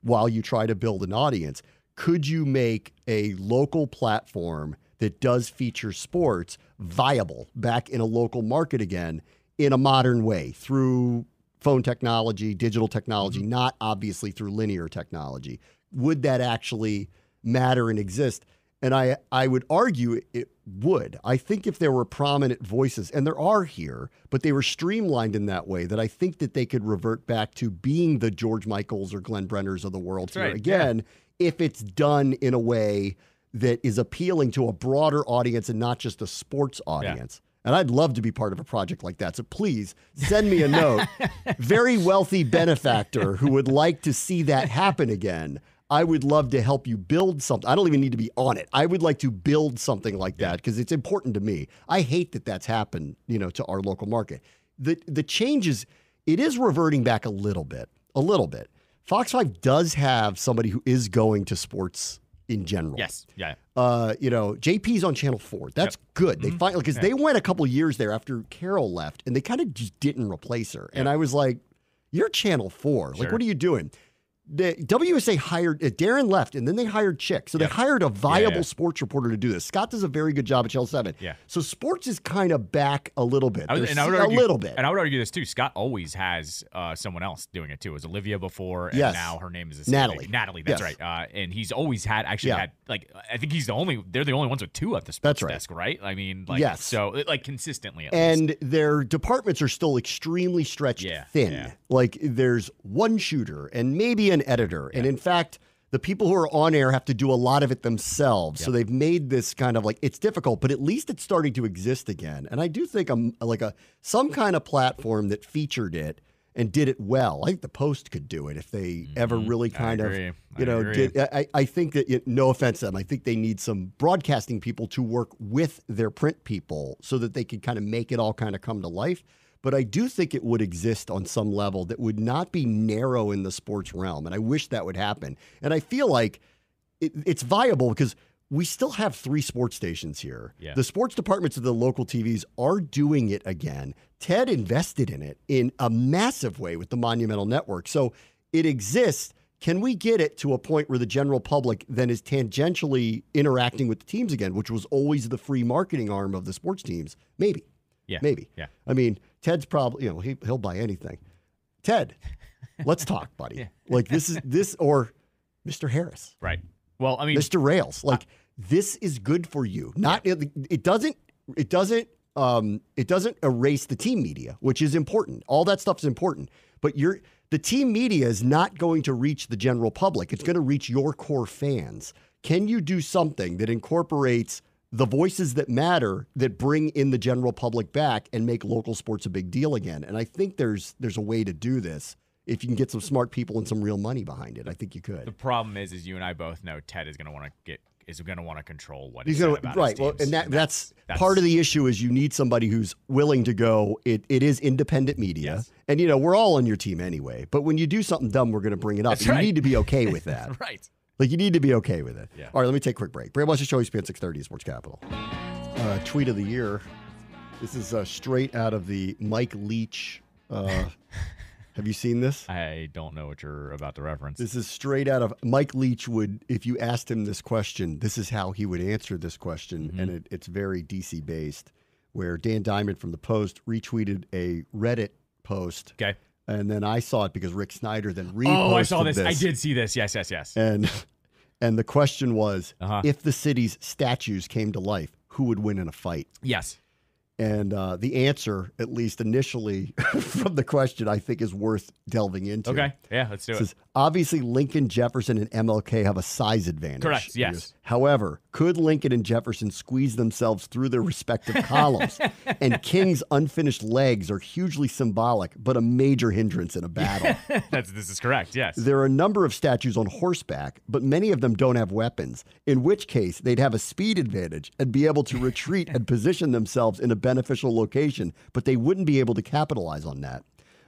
while you try to build an audience. Could you make a local platform that does feature sports viable back in a local market again in a modern way through phone technology, digital technology, not obviously through linear technology? Would that actually matter and exist? And I would argue it would. I think if there were prominent voices, and there are here, but they were streamlined in that way, that I think that they could revert back to being the George Michaels or Glenn Brenners of the world here again, if it's done in a way that is appealing to a broader audience and not just a sports audience. And I'd love to be part of a project like that. So please send me a note. Very wealthy benefactor who would like to see that happen again. I would love to help you build something. I don't even need to be on it. I would like to build something like that because it's important to me. I hate that that's happened, to our local market. The changes, it is reverting back a little bit. Fox 5 does have somebody who is going to sports in general. Yes. Yeah. JP's on Channel 4. That's good. They finally, because they went a couple years there after Carol left, and they kind of just didn't replace her. And I was like, you're Channel 4. Like, what are you doing? The WSA hired, Darren left, and then they hired Chick. So they hired a viable sports reporter to do this. Scott does a very good job at Channel 7. Yeah. So sports is kind of back a little bit. I would argue, And I would argue this, too. Scott always has someone else doing it, too. It was Olivia before, and now her name is Natalie. Natalie, that's right. And he's always had, I think they're the only ones with two at the sports desk, right? I mean, so consistently at least. Their departments are still extremely stretched thin. Yeah. Like there's one shooter and maybe an editor. And in fact, the people who are on air have to do a lot of it themselves. So they've made this kind of it's difficult, but at least it's starting to exist again. And I do think some kind of platform that featured it and did it well. I think the Post could do it if they ever really kind of, did. I think that, no offense to them, I think they need some broadcasting people to work with their print people so that they could kind of make it all kind of come to life. But I do think it would exist on some level that would not be narrow in the sports realm. And I wish that would happen. And I feel like it's viable because we still have 3 sports stations here. Yeah. The sports departments of the local TVs are doing it again. Ted invested in it in a massive way with the Monumental Network. So it exists. Can we get it to a point where the general public then is tangentially interacting with the teams again, which was always the free marketing arm of the sports teams? Maybe. Yeah. Maybe. Yeah. I mean, Ted's probably, he'll buy anything. Ted, let's talk, buddy. This or Mr. Harris. Right. Well, I mean, Mr. Rails, this is good for you. It doesn't erase the team media, which is important. All that stuff is important. But the team media is not going to reach the general public. It's going to reach your core fans. Can you do something that incorporates the voices that matter, that bring in the general public back and make local sports a big deal again? And I think there's a way to do this. If you can get some smart people and some real money behind it, I think you could. The problem is you and I both know Ted is going to want to control what he's said about right. His teams. Well, and that's part of the issue is you need somebody who's willing to go. It is independent media, and we're all on your team anyway. But when you do something dumb, we're going to bring it up. That's right. You need to be okay with that. Right. You need to be okay with it. Yeah. All right, let me take a quick break. Bram watch the show, ESPN 630, Sports Capital. Tweet of the year. This is straight out of the Mike Leach. Have you seen this? I don't know what you're about to reference. This is straight out of Mike Leach if you asked him this question, this is how he would answer this question. Mm-hmm. And it's very DC based, where Dan Diamond from the Post retweeted a Reddit post. Okay. And then I saw it because Rick Snyder then reposted Oh, I saw this. I did see this. Yes. And the question was, if the city's statues came to life, who would win in a fight? Yes. And the answer, at least initially from the question, I think is worth delving into. Okay. Yeah, let's do it. Says, obviously, Lincoln, Jefferson, and MLK have a size advantage. Correct, yes. However, could Lincoln and Jefferson squeeze themselves through their respective columns? And King's unfinished legs are hugely symbolic, but a major hindrance in a battle. This is correct, yes. There are a number of statues on horseback, but many of them don't have weapons, in which case they'd have a speed advantage and be able to retreat and position themselves in a beneficial location, but they wouldn't be able to capitalize on that.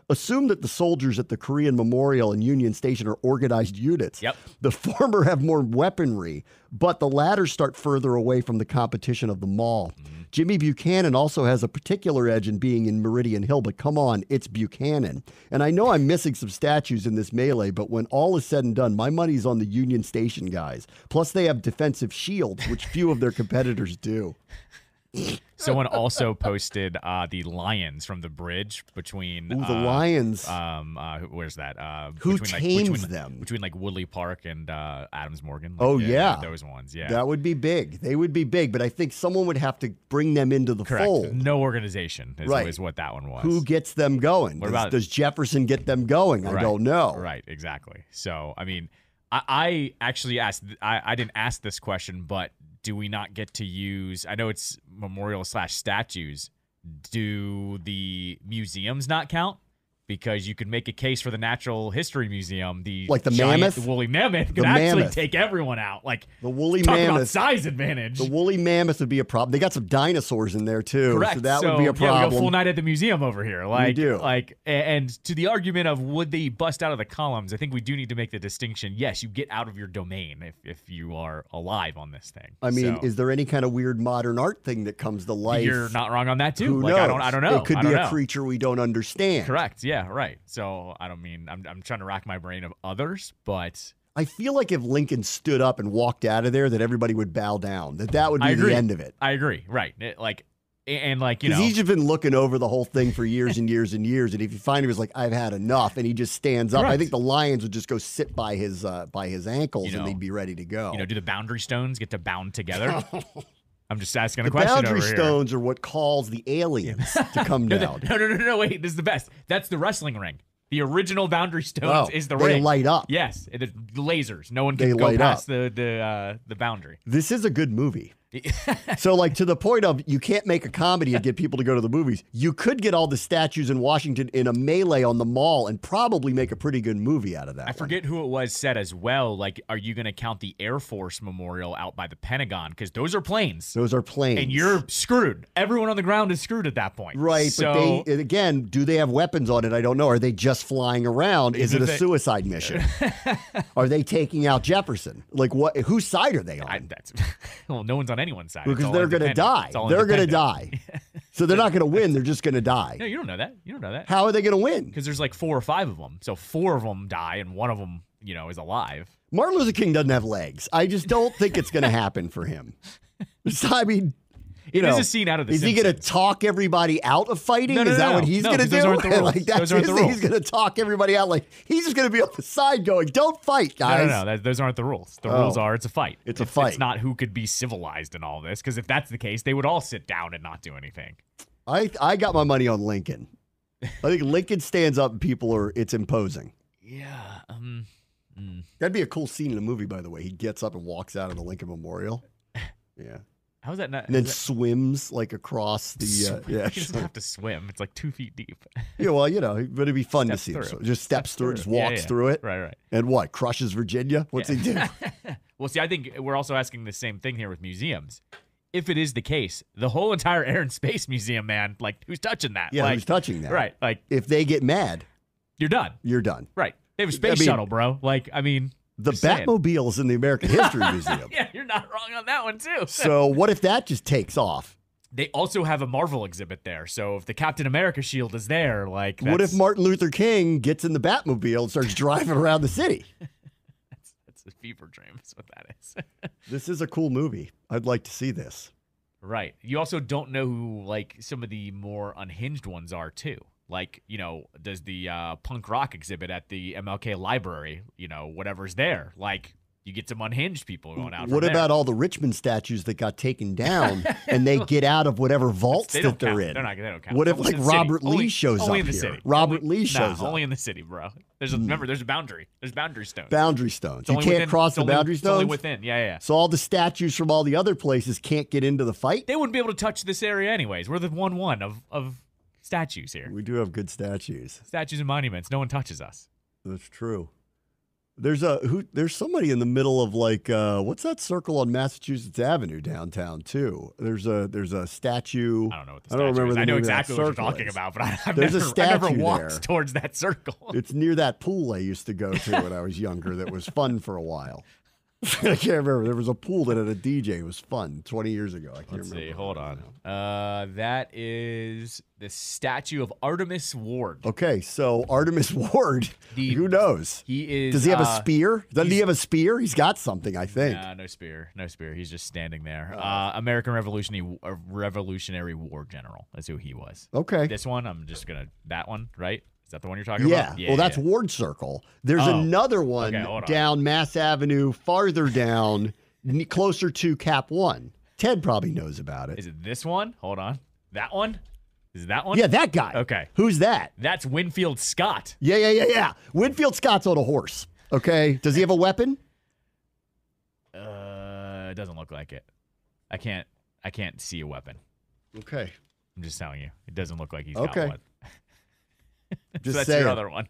Assume that the soldiers at the Korean Memorial and Union Station are organized units. Yep. The former have more weaponry, but the latter start further away from the competition of the mall. Jimmy Buchanan also has a particular edge in being in Meridian Hill, but come on, it's Buchanan. And I know I'm missing some statues in this melee, but when all is said and done, my money's on the Union Station guys. Plus, they have defensive shields, which few of their competitors do. Someone also posted the lions from the bridge between. Ooh, the lions. Where's that? Who between, tames them? Between like Woodley Park and Adams Morgan. Oh, yeah. Those ones. Yeah. That would be big. They would be big, but I think someone would have to bring them into the Correct. fold. No organization Right. is what that one was. Who gets them going? Does Jefferson get them going? I don't know. Right, exactly. So, I mean, I actually asked, I didn't ask this question, but do we not get to use, I know it's memorial/statues, do the museums not count? Because you could make a case for the Natural History Museum, the giant mammoth? woolly mammoth could The actually mammoth. take everyone out. Like The woolly talk about mammoth. size advantage. The woolly mammoth would be a problem. They got some dinosaurs in there too, Correct. so that would be a Yeah, we problem. go full night at the museum over here. Like, do. And to the argument of would they bust out of the columns, I think we do need to make the distinction. Yes, you get out of your domain if you are alive on this thing. I mean, So, is there any kind of weird modern art thing that comes to life? you're not wrong on that too. Who Like, knows? I don't know. It could I be don't a know. creature we don't understand. Correct. Yeah. Right. So I don't mean I'm trying to rack my brain of others, but I feel like if Lincoln stood up and walked out of there, that everybody would bow down. That would be I agree. the end of it. I agree. Right. And like, you Because know, he's just been looking over the whole thing for years and years and years. And if you find he was like, I've had enough, and he just stands up, I Correct. think the Lions would just go sit by his ankles, You know, and they'd be ready to go. do the boundary stones get to bound together? I'm just asking a The question boundary over here. stones are what calls the aliens to come down. No, wait, this is the best. That's the wrestling ring. The original boundary stones is the they ring. light up. Yes, the lasers. No one They can go light past up. the boundary. This is a good movie. So, like, to the point of you can't make a comedy and get people to go to the movies. You could get all the statues in Washington in a melee on the mall and probably make a pretty good movie out of that. I forget who it was said as well. Like, are you going to count the Air Force Memorial out by the Pentagon? Because those are planes. Those are planes. And you're screwed. Everyone on the ground is screwed at that point. Right, So, but again, do they have weapons on it? I don't know. Are they just flying around? Is it a suicide mission? Are they taking out Jefferson? Like, what? Whose side are they on? well, no one's on anyone's side. Because It's all they're going to independent. die. It's all They're going to independent. die. So they're not going to win. They're just going to die. No, you don't know that. You don't know that. How are they going to win? Because there's like 4 or 5 of them. So 4 of them die and one of them, is alive. Martin Luther King doesn't have legs. I just don't think it's going to happen for him. I mean, It is a scene out of the Is he going to Simpsons. talk everybody out of fighting? No, is that no. what he's No, going to 'cause do? those aren't the rules. Like, that's Those aren't his the thing. rules. He's going to talk everybody out. Like, he's just going to be on the side going, don't fight, guys. No. Those aren't the rules. The rules are it's a fight. It's a fight. It's not who could be civilized in all this. Because if that's the case, they would all sit down and not do anything. I got my money on Lincoln. I think Lincoln stands up and it's imposing. Yeah. That'd be a cool scene in a movie, by the way. He gets up and walks out of the Lincoln Memorial. Yeah. How's that not? And then swims like across the. Yeah. He doesn't have to swim. It's like 2 feet deep. Yeah, well, but it'd be fun to see Steps him. through. So just steps through it, just Yeah, walks yeah. through it. Right. And what? Crushes Virginia? What's he do? Well, see, I think we're also asking the same thing here with museums. If it is the case, the whole entire Air and Space Museum, man, like, who's touching that? Yeah, like, who's touching that? Right. Like, If they get mad, you're done. you're done. Right. They have a space shuttle, bro. Like, I mean, The just saying. Batmobile's in the American History Museum. Yeah, you're not wrong on that one, too. So what if that just takes off? They also have a Marvel exhibit there. So if the Captain America shield is there, like, What if that's- Martin Luther King gets in the Batmobile and starts driving around the city? that's a fever dream, is what that is. This is a cool movie. I'd like to see this. Right. You also don't know who, like, some of the more unhinged ones are, too. Like, does the punk rock exhibit at the MLK library, whatever's there. Like, you get some unhinged people going out. What from about there. all the Richmond statues that got taken down and they get out of whatever vaults They that don't they're count. in? They don't count. What if, Only like, in the city. Robert Lee Only- shows only up in the here? city. Robert Only- Lee shows up. Only in the city, bro. Remember, there's a boundary. There's boundary stones. Boundary stones. It's You only can't within- cross it's the only- boundary it's only stones? within. Yeah. So all the statues from all the other places can't get into the fight? They wouldn't be able to touch this area anyways. We're the 1-1 of statues here. We do have good statues. Statues and monuments. No one touches us. That's true. There's somebody in the middle of like what's that circle on Massachusetts Avenue downtown too? There's a statue. I don't know what the statue is. I know exactly what you're talking about, but I've never walked towards that circle. It's near that pool I used to go to when I was younger that was fun for a while. I can't remember. There was a pool that had a DJ. It was fun 20 years ago. I can't remember. Let's see. Hold on. That is the statue of Artemis Ward. Okay, so Artemis Ward, who knows? He is. Does he have a spear? Doesn't he have a spear? He's got something, I think. No spear. No spear. He's just standing there. American Revolutionary War general. That's who he was. Okay. This one, that one, right? Is that the one you're talking about? Yeah. Well, that's Ward Circle. There's another one down Mass Avenue, farther down, closer to Cap One. Ted probably knows about it. Is it this one? Hold on. That one? Is it that one? Yeah, that guy. Okay. Who's that? That's Winfield Scott. Yeah. Winfield Scott's on a horse. Okay. Does he have a weapon? It doesn't look like it. I can't see a weapon. Okay. I'm just telling you. It doesn't look like he's got one. Just so that's saying. your other one.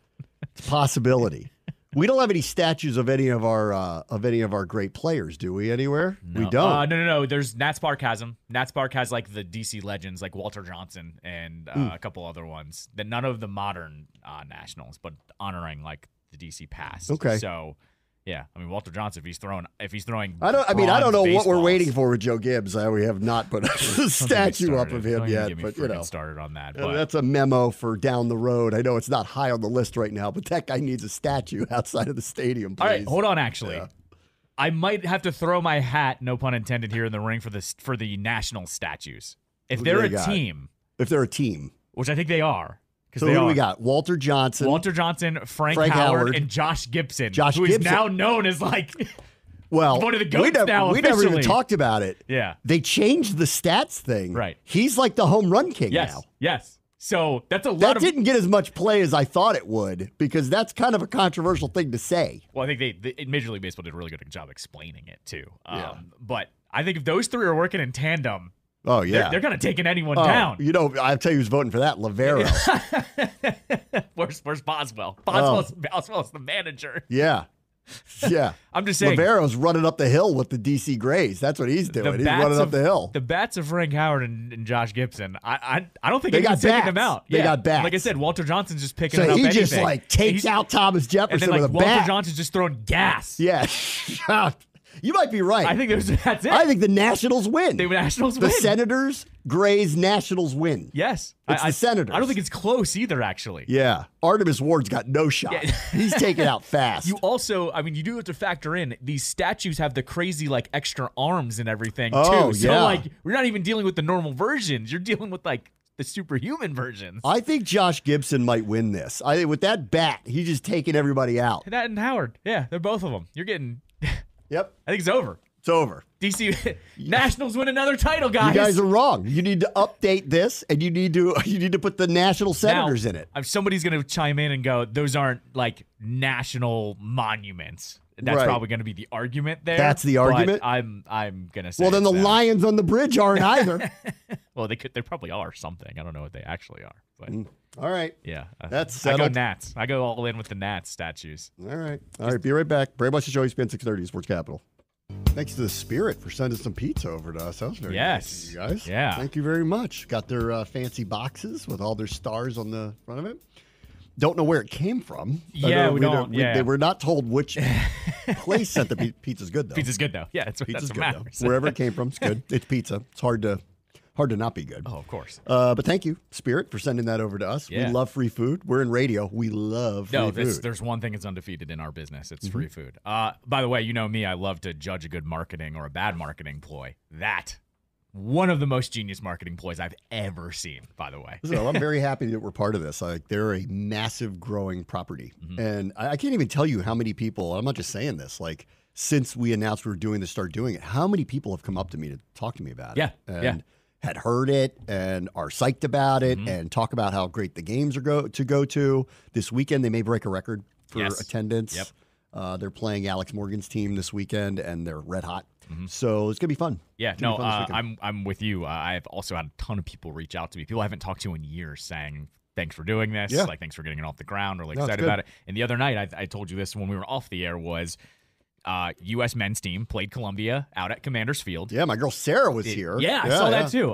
It's a possibility. We don't have any statues of any of our great players, do we? Anywhere? No. We don't. No. There's Nats Park has them. Nats Park has like the DC legends, like Walter Johnson and a couple other ones. That none of the modern Nationals, but honoring like the DC past. Okay. So. Yeah, I mean Walter Johnson. If he's throwing, I don't know what we're waiting for with Joe Gibbs. We have not put a statue up of him yet, but started on that. But that's a memo for down the road. I know it's not high on the list right now, but that guy needs a statue outside of the stadium. Please. All right, hold on. Actually, I might have to throw my hat, no pun intended, here in the ring for the national statues. If they're a team, which I think they are. So who do we got? Walter Johnson, Frank Howard, and Josh Gibson. Who is now known as like one of the GOATs now officially. We never even talked about it. Yeah. They changed the stats thing. Right. He's like the home run king now. Yes. So that's a lot That didn't get as much play as I thought it would because that's kind of a controversial thing to say. Well, I think Major League Baseball did a really good job explaining it too. But I think if those three are working in tandem, oh, yeah. They're going to take anyone down. I'll tell you who's voting for that, Lavero. Where's Boswell? Boswell's the manager. Yeah. I'm just saying. Lavero's running up the hill with the DC Grays. That's what he's doing. He's running up the hill. The bats of Frank Howard and Josh Gibson, I don't think anyone's taking them out. They got bats. Like I said, Walter Johnson's just picking up anything. So he just takes out Thomas Jefferson and then, with a Walter bat. Walter Johnson's just throwing gas. Yeah. You might be right. I think that's it. I think the Nationals win. The Senators, Grays, Nationals win. Yes. It's the Senators. I don't think it's close either, actually. Yeah. Artemis Ward's got no shot. Yeah. He's taken out fast. You also, you do have to factor in, these statues have the crazy, extra arms and everything, too. So, we're not even dealing with the normal versions. You're dealing with, the superhuman versions. I think Josh Gibson might win this. I think with that bat, he's just taking everybody out. That and Howard. Yeah, they're both of them. You're getting... Yep. I think it's over. It's over. DC Nationals win another title, guys. You guys are wrong. You need to update this, and you need to put the National Senators in it. Somebody's going to chime in and go, those aren't national monuments. That's probably going to be the argument there. That's the argument. But I'm going to say. Well, then the lions on the bridge aren't either. Well, they probably are something. I don't know what they actually are. But all right. Yeah. That's settled. I go Nats. I go all in with the Nats statues. All right. Be right back. Brave Watch the Show, ESPN 630, Sports Capital. Thanks to the Spirit for sending some pizza over to us. That was very nice of you guys. Yeah. Thank you very much. Got their fancy boxes with all their stars on the front of it. Don't know where it came from. Yeah, we don't. They were not told which place sent the pizza's good, though. Pizza's good, though. Yeah, that's what matters. Wherever it came from, it's good. It's pizza. It's hard to not be good. Oh, of course. But thank you, Spirit, for sending that over to us. Yeah. We love free food. We're in radio. We love free food. There's one thing that's undefeated in our business. It's free food. By the way, you know me. I love to judge a good marketing or a bad marketing ploy. One of the most genius marketing ploys I've ever seen, by the way. So I'm very happy that we're part of this. They're a massive growing property. And I can't even tell you how many people, I'm not just saying this, since we announced we were doing this, start doing it, how many people have come up to me to talk to me about it. And had heard it and are psyched about it and talk about how great the games are to go to. This weekend, they may break a record for attendance. Yep. They're playing Alex Morgan's team this weekend, and they're red hot. So it's going to be fun. Yeah, I'm with you. I've also had a ton of people reach out to me. People I haven't talked to in years saying, thanks for doing this. Yeah. Like, thanks for getting it off the ground. Really No, it's excited good. about it. And the other night, I told you this when we were off the air, was U.S. men's team played Columbia out at Commanders Field. Yeah, my girl Sarah was here. Yeah, I saw that too.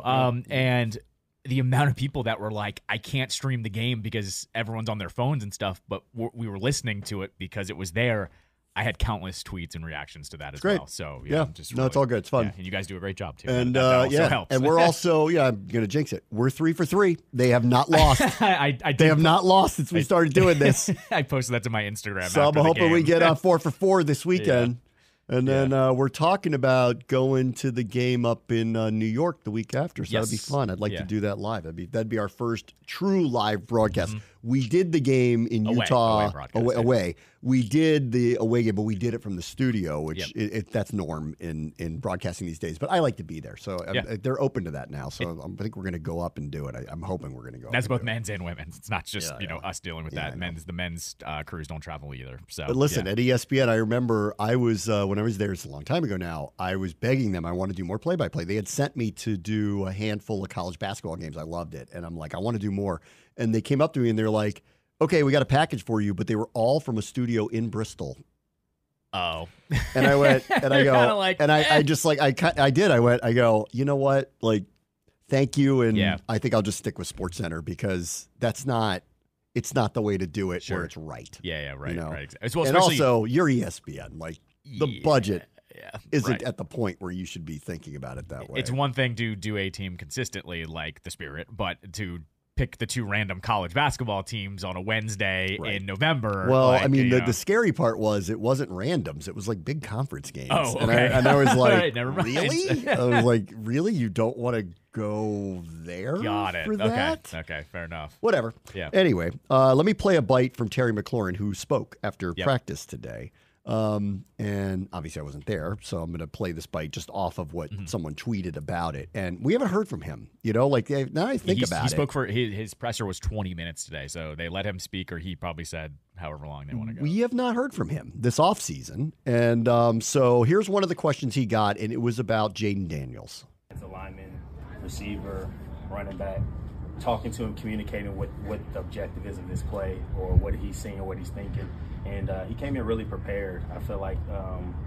And the amount of people that were like, I can't stream the game because everyone's on their phones and stuff, but we were listening to it because it was there. I had countless tweets and reactions to that as well. So yeah, just no, it's all good. It's fun. Yeah, and you guys do a great job too. And that also helps. and we're also I'm gonna jinx it. We're 3 for 3. They have not lost. They have not lost since we started doing this. I posted that to my Instagram. So I'm hoping we get 4 for 4 this weekend. Yeah. And then we're talking about going to the game up in New York the week after. So that'd be fun. I'd like to do that live. That'd be our first true live broadcast. We did the game in Utah away. We did the away game, but we did it from the studio, which that's norm in broadcasting these days. But I like to be there, so they're open to that now. So I think we're going to go up and do it. I'm hoping we're going to go. That's both men's and women's. It's not just us dealing with that. The men's crews don't travel either. So, but listen, at ESPN, I remember I was when I was there. It's a long time ago now. I was begging them. I want to do more play-by-play. They had sent me to do a handful of college basketball games. I loved it, and I'm like, I want to do more. And they came up to me and they're like, okay, we got a package for you, but they were all from a studio in Bristol. Oh. And I went, and I go, like, and I just like, I did. I go, you know what? Like, thank you. And I think I'll just stick with SportsCenter because it's not the way to do it where it's right. Yeah, right. You know? Right. And also, you're ESPN. Like, the budget isn't at the point where you should be thinking about it that way. It's one thing to do a team consistently like the Spirit, but to pick the two random college basketball teams on a Wednesday in November. Well, I mean, the scary part was it wasn't randoms. It was like big conference games. Oh, okay. And I was like, right, never mind. Really? I was like, really? You don't want to go there Got it. for that? Okay, fair enough. Whatever. Yeah. Anyway, let me play a bite from Terry McLaurin, who spoke after practice today. And obviously I wasn't there, so I'm going to play this bite just off of what someone tweeted about it. And we haven't heard from him, like now I think about it. He spoke for his presser was 20 minutes today, so they let him speak, or he probably said however long they want to go. We have not heard from him this offseason. And so here's one of the questions he got, and it was about Jayden Daniels. As a lineman, receiver, running back, talking to him, communicating what the objective is of this play or what he's seeing or what he's thinking. And he came in really prepared. I feel like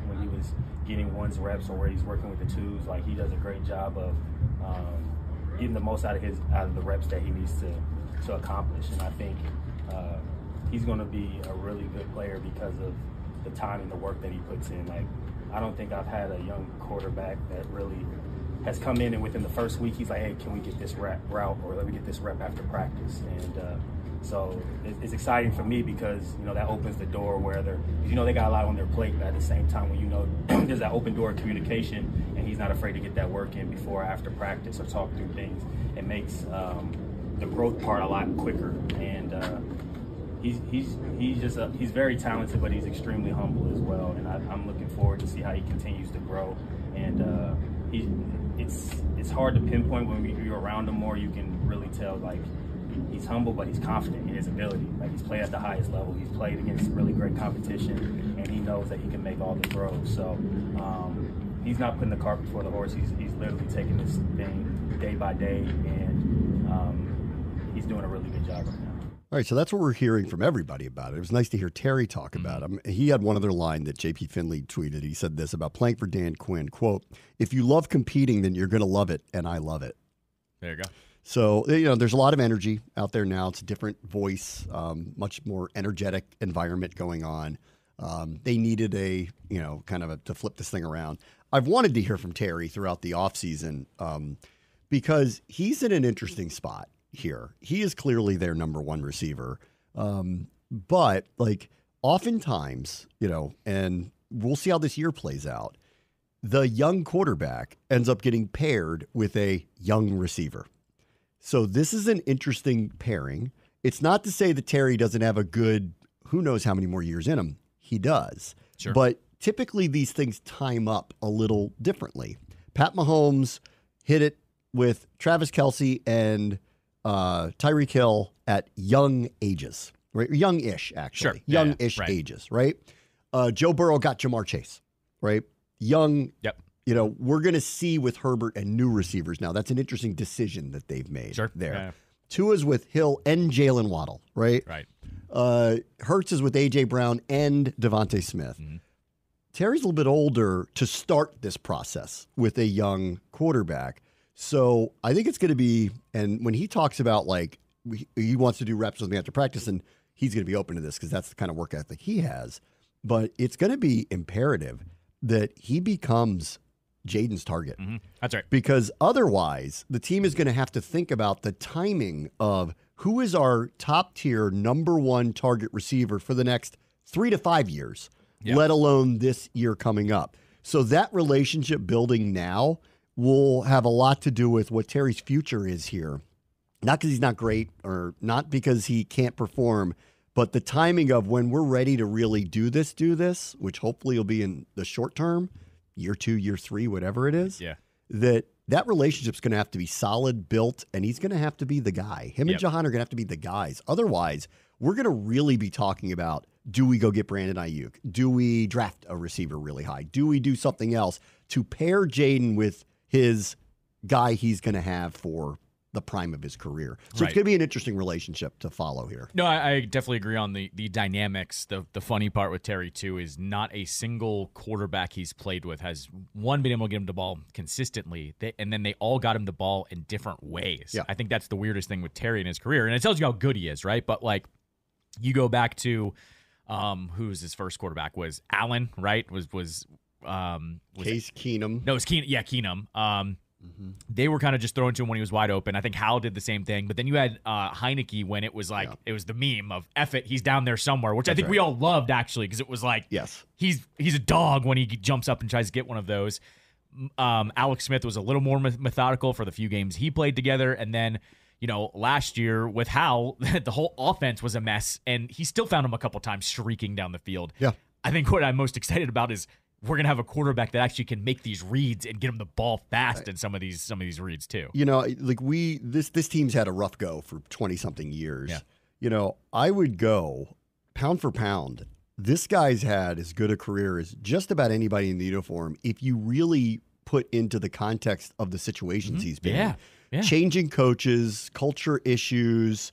when he was getting ones reps or where he's working with the twos, like he does a great job of getting the most out of the reps that he needs to accomplish. And I think he's going to be a really good player because of the time and the work that he puts in. Like, I don't think I've had a young quarterback that really has come in and within the first week he's like, hey, can we get this route or let me get this rep after practice? And so it's exciting for me because, that opens the door where they got a lot on their plate, but at the same time when there's that open door of communication and he's not afraid to get that work in before or after practice or talk through things, it makes the growth part a lot quicker. And he's very talented, but he's extremely humble as well. And I'm looking forward to see how he continues to grow. And it's hard to pinpoint. When you're around him more, you can really tell, like, he's humble, but he's confident in his ability. Like, he's played at the highest level. He's played against really great competition, and he knows that he can make all the throws. So he's not putting the cart before the horse. He's literally taking this thing day by day, and he's doing a really good job right now. All right, so that's what we're hearing from everybody about it. It was nice to hear Terry talk about him. He had one other line that JP Finley tweeted. He said this about playing for Dan Quinn, quote, "If you love competing, then you're going to love it, and I love it." There you go. So, there's a lot of energy out there now. It's a different voice, much more energetic environment going on. They needed to flip this thing around. I've wanted to hear from Terry throughout the offseason because he's in an interesting spot here. He is clearly their number one receiver. But like oftentimes, and we'll see how this year plays out, the young quarterback ends up getting paired with a young receiver. So this is an interesting pairing. It's not to say that Terry doesn't have a good, who knows how many more years in him. He does. Sure. But typically these things time up a little differently. Pat Mahomes hit it with Travis Kelce and Tyreek Hill at young ages, right? Young-ish, actually. Sure. Young-ish right. ages, right? Joe Burrow got Jamar Chase, right? Young. Yep. We're going to see with Herbert and new receivers now. That's an interesting decision that they've made there. Yeah. Tua's with Hill and Jalen Waddle, right? Right. Hurts is with A.J. Brown and Devontae Smith. Mm-hmm. Terry's a little bit older to start this process with a young quarterback. So I think it's going to be, and when he talks about like he wants to do reps with me after practice, and he's going to be open to this because that's the kind of work ethic he has. But it's going to be imperative that he becomes Jayden's target. Mm-hmm. That's right. Because otherwise, the team is going to have to think about the timing of who is our top tier number one target receiver for the next 3 to 5 years, let alone this year coming up. So that relationship building now will have a lot to do with what Terry's future is here. Not because he's not great or not because he can't perform, but the timing of when we're ready to really do this, which hopefully will be in the short term, year 2, year 3, whatever it is, that relationship's going to have to be solid, built, and he's going to have to be the guy. Him and Jahan are going to have to be the guys. Otherwise, we're going to really be talking about, do we go get Brandon Ayuk? Do we draft a receiver really high? Do we do something else to pair Jayden with his guy he's going to have for the prime of his career? So it's going to be an interesting relationship to follow here. No, I definitely agree on the dynamics. The funny part with Terry, too, is not a single quarterback he's played with has, one, been able to get him the ball consistently, and then they all got him the ball in different ways. Yeah. I think that's the weirdest thing with Terry in his career, and it tells you how good he is, right? But, like, you go back to who's his first quarterback was Allen, right? Was Case Keenum. No, it was Keenum. Yeah, Keenum. They were kind of just throwing to him when he was wide open. I think Howell did the same thing. But then you had Heineke when it was like it was the meme of F it, he's down there somewhere, which I think we all loved actually because it was like he's a dog when he jumps up and tries to get one of those. Alex Smith was a little more methodical for the few games he played together, and then last year with Howell, the whole offense was a mess, and he still found him a couple times streaking down the field. Yeah, I think what I'm most excited about is we're going to have a quarterback that actually can make these reads and get him the ball fast in some of these reads too. Like this team's had a rough go for 20-something years. Yeah. I would go pound for pound. This guy's had as good a career as just about anybody in the uniform if you really put into the context of the situations he's been in. Yeah. Changing coaches, culture issues,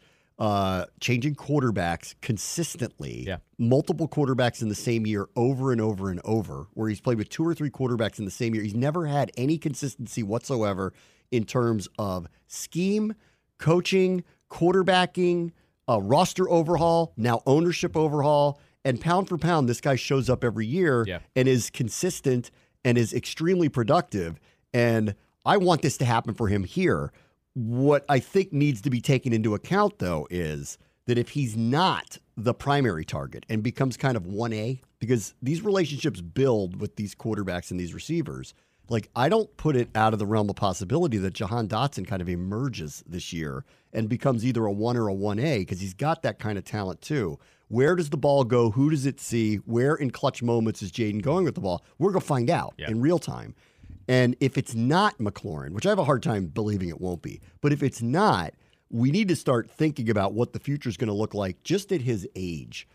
changing quarterbacks consistently, multiple quarterbacks in the same year over and over and over, where he's played with 2 or 3 quarterbacks in the same year. He's never had any consistency whatsoever in terms of scheme, coaching, quarterbacking, roster overhaul, now ownership overhaul, and pound for pound, this guy shows up every year and is consistent and is extremely productive. And I want this to happen for him here. What I think needs to be taken into account, though, is that if he's not the primary target and becomes kind of 1A, because these relationships build with these quarterbacks and these receivers, like I don't put it out of the realm of possibility that Jahan Dotson kind of emerges this year and becomes either a 1 or a 1A because he's got that kind of talent too. Where does the ball go? Who does it see? Where in clutch moments is Jayden going with the ball? We're going to find out in real time. And if it's not McLaurin, which I have a hard time believing it won't be, but if it's not, we need to start thinking about what the future is going to look like just at his age,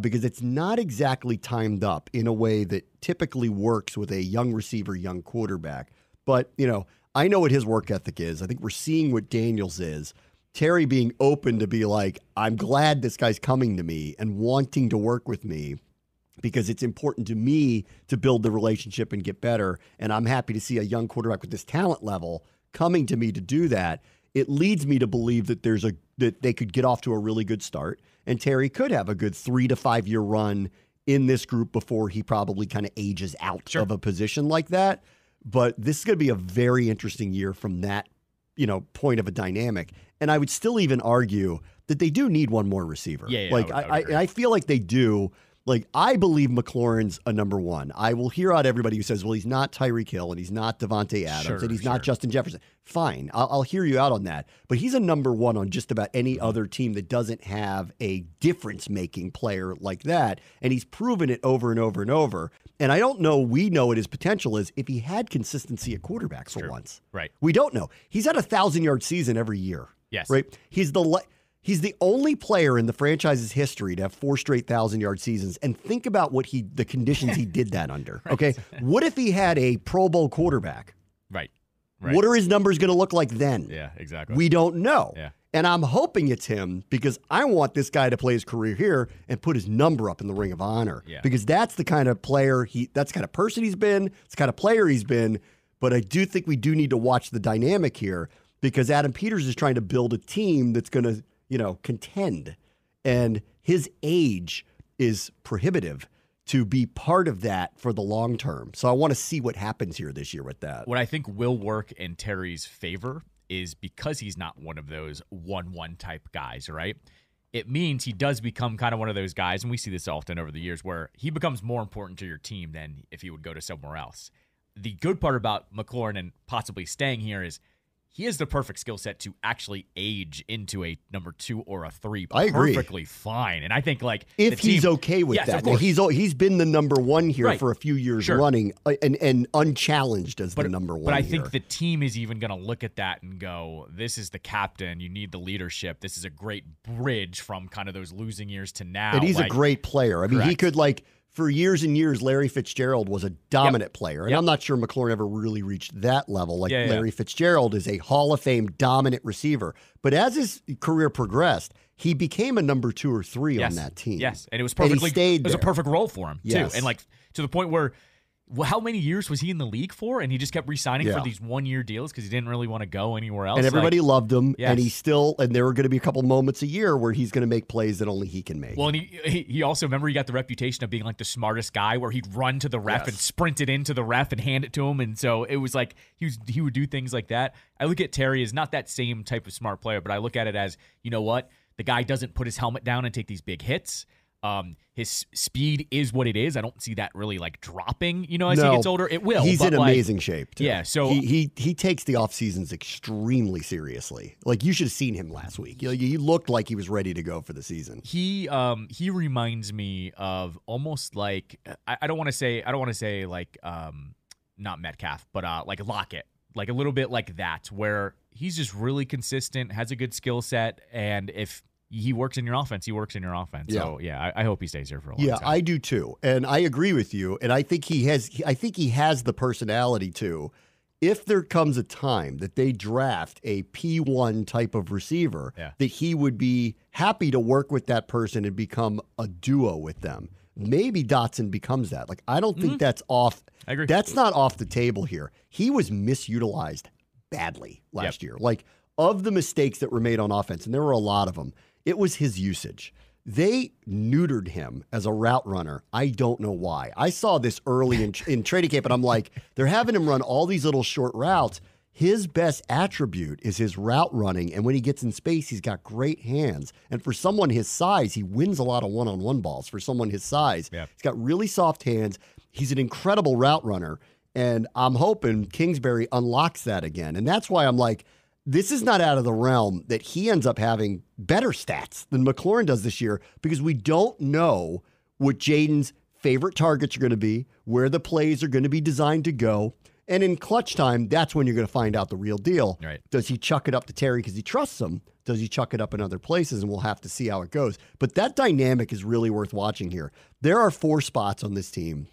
because it's not exactly timed up in a way that typically works with a young receiver, young quarterback. But, I know what his work ethic is. I think we're seeing what Daniels is. Terry being open to be like, I'm glad this guy's coming to me and wanting to work with me, because it's important to me to build the relationship and get better. And I'm happy to see a young quarterback with this talent level coming to me to do that. It leads me to believe that that they could get off to a really good start. And Terry could have a good 3 to 5 year run in this group before he probably kind of ages out of a position like that. But this is going to be a very interesting year from that, point of a dynamic. And I would still even argue that they do need one more receiver. I feel like they do. Like, I believe McLaurin's a number 1. I will hear out everybody who says, well, he's not Tyreek Hill and he's not Devontae Adams and he's not Justin Jefferson. Fine. I'll hear you out on that. But he's a number 1 on just about any other team that doesn't have a difference-making player like that. And he's proven it over and over and over. And I don't know, we know what his potential is if he had consistency at quarterback for once. Right. We don't know. He's had a 1,000-yard season every year. Yes. Right? He's the only player in the franchise's history to have 4 straight 1,000-yard seasons. And think about the conditions he did that under. Okay, what if he had a Pro Bowl quarterback? Right. What are his numbers going to look like then? Yeah, exactly. We don't know. Yeah. And I'm hoping it's him because I want this guy to play his career here and put his number up in the Ring of Honor. Yeah. Because that's the kind of player that's the kind of person he's been, it's the kind of player he's been. But I do think we do need to watch the dynamic here because Adam Peters is trying to build a team that's going to, contend. And his age is prohibitive to be part of that for the long term. So I want to see what happens here this year with that. What I think will work in Terry's favor is because he's not one of those 1-1 type guys, right? It means he does become kind of one of those guys, and we see this often over the years, where he becomes more important to your team than if he would go to somewhere else. The good part about McLaurin and possibly staying here is he has the perfect skill set to actually age into a number 2 or a 3 I agree. perfectly fine. And I think if he's okay with that. Now, he's been the number 1 here for a few years running and unchallenged as the number 1. But I think the team is even going to look at that and go, this is the captain. You need the leadership. This is a great bridge from kind of those losing years to now. And he's a great player. I mean, he could for years and years, Larry Fitzgerald was a dominant player. And I'm not sure McLaurin ever really reached that level. Larry Fitzgerald is a Hall of Fame dominant receiver. But as his career progressed, he became a number 2 or 3 on that team. Yes, and it was perfectly. It was a perfect role for him yes. too, and to the point where. Well, how many years was he in the league for? And he just kept re-signing for these 1-year deals because he didn't really want to go anywhere else. And everybody loved him. Yes. And there were going to be a couple moments a year where he's going to make plays that only he can make. Well, and he also, remember, he got the reputation of being like the smartest guy where he'd run to the ref and sprint it into the ref and hand it to him. And so it was like he would do things like that. I look at Terry as not that same type of smart player, but I look at it as, you know what? The guy doesn't put his helmet down and take these big hits. His speed is what it is. I don't see that really dropping, as he gets older. It will. He's in amazing shape, too. Yeah, so he takes the off seasons extremely seriously. You should have seen him last week. He looked like he was ready to go for the season. He reminds me of almost like I don't want to say not Metcalf, but Lockett, a little bit like that, where he's just really consistent, has a good skill set, and if he works in your offense. He works in your offense. Yeah. So I hope he stays here for a long time. Yeah, I do too, and I agree with you. And I think he has the personality too. If there comes a time that they draft a P1 type of receiver, that he would be happy to work with that person and become a duo with them. Maybe Dotson becomes that. I don't think that's off. I agree. That's not off the table here. He was misutilized badly last year. Of the mistakes that were made on offense, and there were a lot of them, it was his usage. They neutered him as a route runner. I don't know why. I saw this early in training camp, and I'm like, they're having him run all these little short routes. His best attribute is his route running, and when he gets in space, he's got great hands. And for someone his size, he wins a lot of one-on-one balls. For someone his size, he's got really soft hands. He's an incredible route runner, and I'm hoping Kingsbury unlocks that again. And that's why I'm like, this is not out of the realm that he ends up having better stats than McLaurin does this year because we don't know what Jayden's favorite targets are going to be, where the plays are going to be designed to go. And in clutch time, that's when you're going to find out the real deal. Right. Does he chuck it up to Terry because he trusts him? Does he chuck it up in other places? And we'll have to see how it goes. But that dynamic is really worth watching here. There are 4 spots on this team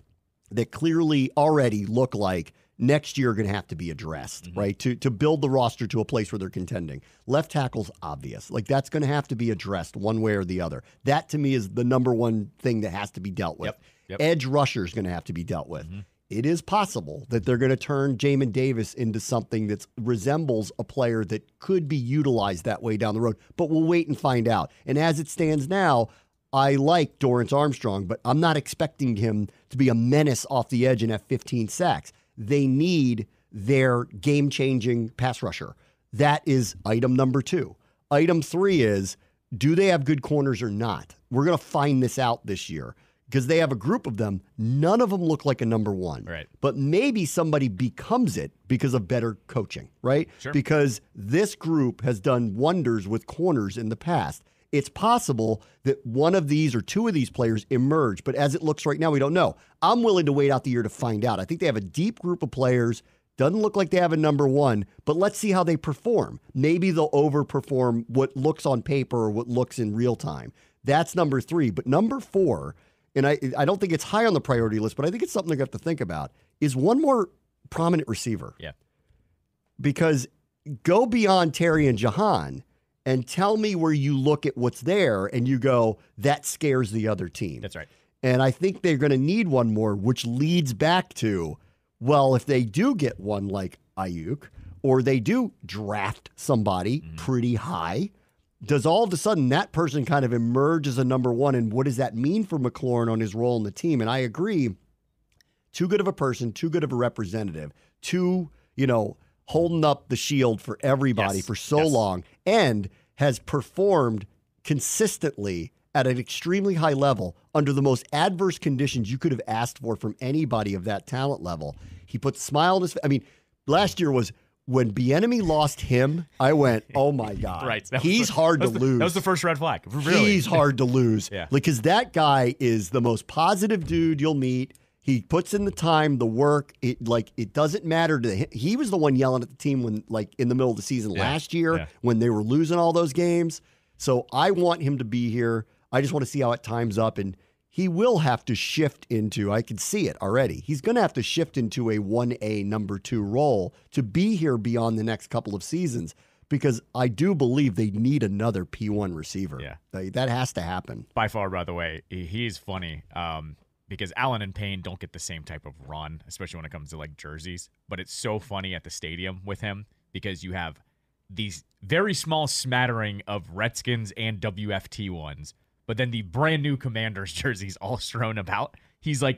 that clearly already look like next year are going to have to be addressed, right? To build the roster to a place where they're contending. Left tackle's obvious. That's going to have to be addressed one way or the other. That, to me, is the number one thing that has to be dealt with. Yep. Edge rusher is going to have to be dealt with. It is possible that they're going to turn Jamin Davis into something that resembles a player that could be utilized that way down the road, but we'll wait and find out. And as it stands now, I like Dorrance Armstrong, but I'm not expecting him to be a menace off the edge and have 15 sacks. They need their game-changing pass rusher. That is item number 2. Item 3 is, do they have good corners or not? We're going to find this out this year because they have a group of them. None of them look like a number 1. Right. But maybe somebody becomes it because of better coaching, right? Sure. Because this group has done wonders with corners in the past. It's possible that one of these or 2 of these players emerge, but as it looks right now, we don't know. I'm willing to wait out the year to find out. I think they have a deep group of players. Doesn't look like they have a number 1, but let's see how they perform. Maybe they'll overperform what looks on paper or what looks in real time. That's number 3. But number 4, and I don't think it's high on the priority list, but I think it's something I have to think about, is one more prominent receiver. Yeah. Because go beyond Terry and Jahan, and tell me where you look at what's there and you go, that scares the other team. That's right. And I think they're going to need one more, which leads back to, well, if they do get one like Ayuk, or they do draft somebody pretty high, does all of a sudden that person kind of emerge as a number one? And what does that mean for McLaurin on his role in the team? And I agree, too good of a person, too good of a representative, too, holding up the shield for everybody for so long, and has performed consistently at an extremely high level under the most adverse conditions you could have asked for from anybody of that talent level. He put a smile on his face. I mean, last year was when Bieniemy lost him, I went, oh my God. Right. He's hard to lose. That was the first red flag. Really. He's hard to lose. Yeah. Because that guy is the most positive dude you'll meet. He puts in the time, the work. It doesn't matter to him. He was the one yelling at the team when, in the middle of the season last year when they were losing all those games. So I want him to be here. I just want to see how it times up. And he will have to shift into, I can see it already, he's going to have to shift into a 1A number 2 role to be here beyond the next couple of seasons, because I do believe they need another P1 receiver. Yeah. That has to happen. By far, by the way, he's funny because Allen and Payne don't get the same type of run, especially when it comes to jerseys. But it's so funny at the stadium with him because you have these very small smattering of Redskins and WFT ones, but then the brand new Commanders jerseys all strewn about. He's a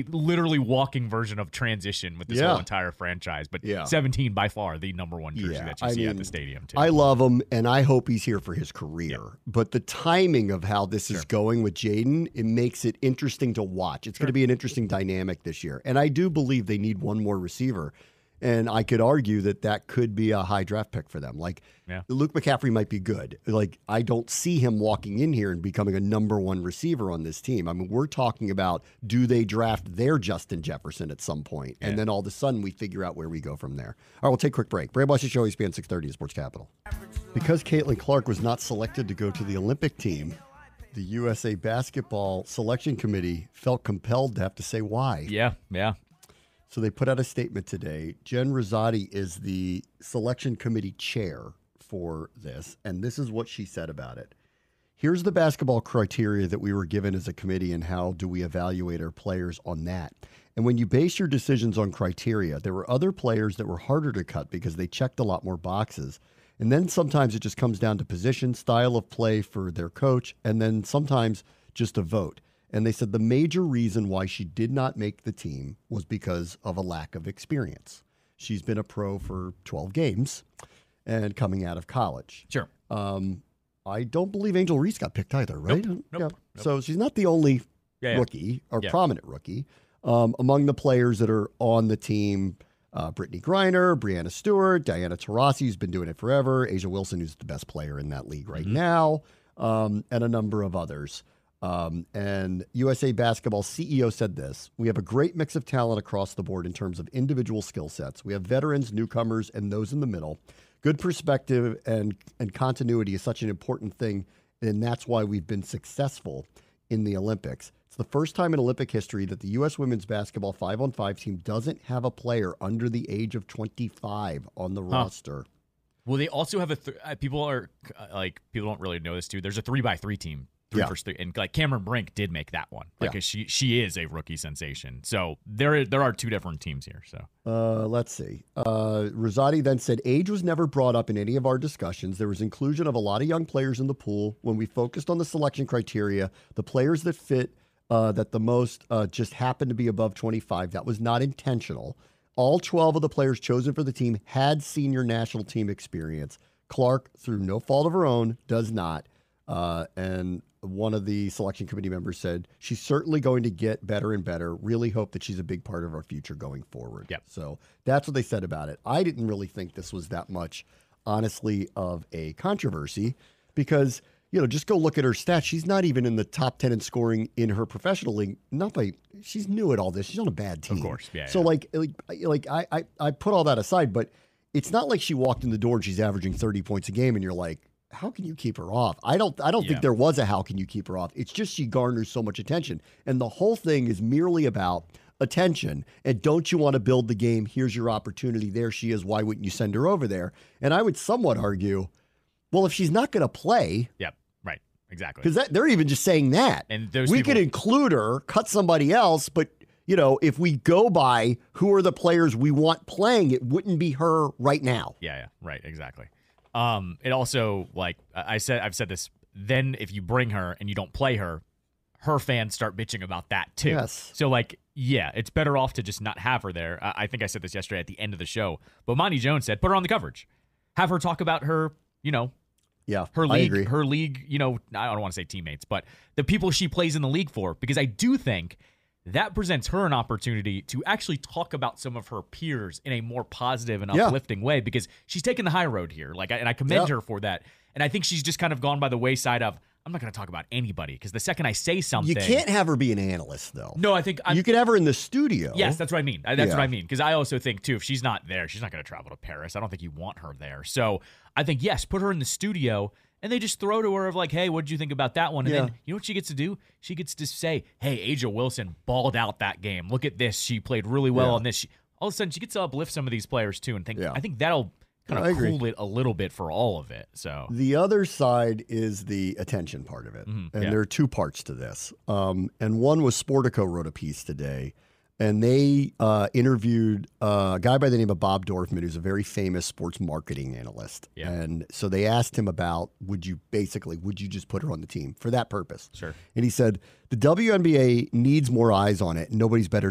literally walking version of transition with this whole entire franchise. But 17 by far the number one jersey that you see at the stadium too. I love him, and I hope he's here for his career. Yeah. But the timing of how this is going with Jayden, it makes it interesting to watch. It's going to be an interesting dynamic this year. And I do believe they need one more receiver. And I could argue that could be a high draft pick for them. Luke McCaffrey might be good. I don't see him walking in here and becoming a number one receiver on this team. I mean, we're talking about, do they draft their Justin Jefferson at some point? And then all of a sudden we figure out where we go from there. All right, we'll take a quick break. Bram Washington Show, ESPN 630 in Sports Capital. Because Caitlin Clark was not selected to go to the Olympic team, the USA Basketball Selection Committee felt compelled to have to say why. Yeah. So they put out a statement today. Jen Rosati is the selection committee chair for this, and this is what she said about it. Here's the basketball criteria that we were given as a committee, and how do we evaluate our players on that. And when you base your decisions on criteria, there were other players that were harder to cut because they checked a lot more boxes. And then sometimes it just comes down to position, style of play for their coach, and then sometimes just a vote. And they said the major reason why she did not make the team was because of a lack of experience. She's been a pro for 12 games and coming out of college. Sure. I don't believe Angel Reese got picked either, right? Nope. Yeah. So she's not the only rookie or prominent rookie. Among the players that are on the team, Brittany Griner, Brianna Stewart, Diana Taurasi, who's been doing it forever, Asia Wilson, who's the best player in that league right now, and a number of others. And USA Basketball CEO said this: we have a great mix of talent across the board in terms of individual skill sets. We have veterans, newcomers, and those in the middle. Good perspective and continuity is such an important thing, and that's why we've been successful in the Olympics. It's the first time in Olympic history that the U.S. women's basketball 5-on-5 team doesn't have a player under the age of 25 on the roster. Well, they also have people don't really know this too. There's a 3x3 team. Three, and Cameron Brink did make that one. She is a rookie sensation. So there are two different teams here. So let's see. Rosati then said age was never brought up in any of our discussions. There was inclusion of a lot of young players in the pool. When we focused on the selection criteria, the players that fit that the most just happened to be above 25. That was not intentional. All 12 of the players chosen for the team had senior national team experience. Clark, through no fault of her own, does not. And one of the selection committee members said, she's certainly going to get better and better. Really hope that she's a big part of our future going forward. Yep. So that's what they said about it. I didn't really think this was that much, honestly, of a controversy because, just go look at her stats. She's not even in the top 10 in scoring in her professional league. She's new at all this. She's on a bad team. Of course. Yeah. So I put all that aside, but it's not like she walked in the door and she's averaging 30 points a game and you're like, how can you keep her off? I don't think there was a how can you keep her off. It's just she garners so much attention. And the whole thing is merely about attention. And don't you want to build the game? Here's your opportunity. There she is. Why wouldn't you send her over there? And I would somewhat argue Well, if she's not going to play, Yep. Right. Exactly. because they're even just saying that. And those we people- could include her, cut somebody else, but if we go by who are the players we want playing, it wouldn't be her right now. Yeah. Right. Exactly. It also, like I've said this. Then if you bring her and you don't play her fans start bitching about that too. Yes. So like, yeah, it's better off to just not have her there. I think I said this yesterday at the end of the show, but Monty Jones said, put her on the coverage, have her talk about her, Yeah, her I league, agree. I don't want to say teammates, but the people she plays in the league for, because I do think that presents her an opportunity to actually talk about some of her peers in a more positive and uplifting way, because she's taken the high road here. And I commend her for that. And I think she's just kind of gone by the wayside of, I'm not going to talk about anybody, because the second I say something, You can't have her be an analyst, though. No, I think you could have her in the studio. Yes, that's what I mean. That's what I mean. Because I also think, too, if she's not there, she's not going to travel to Paris. I don't think you want her there. So I think, yes, put her in the studio, and they just throw to her of like, hey, what did you think about that one? And then you know what she gets to do? She gets to say, hey, Aja Wilson balled out that game. Look at this. She played really well on this. All of a sudden, she gets to uplift some of these players, too, and think. I think that'll kind of cool it a little bit for all of it. So the other side is the attention part of it. And there are two parts to this. And one was Sportico wrote a piece today, and they interviewed a guy by the name of Bob Dorfman, who's a very famous sports marketing analyst. Yeah. And so they asked him about, would you just put her on the team for that purpose? Sure. And he said, the WNBA needs more eyes on it. Nobody's done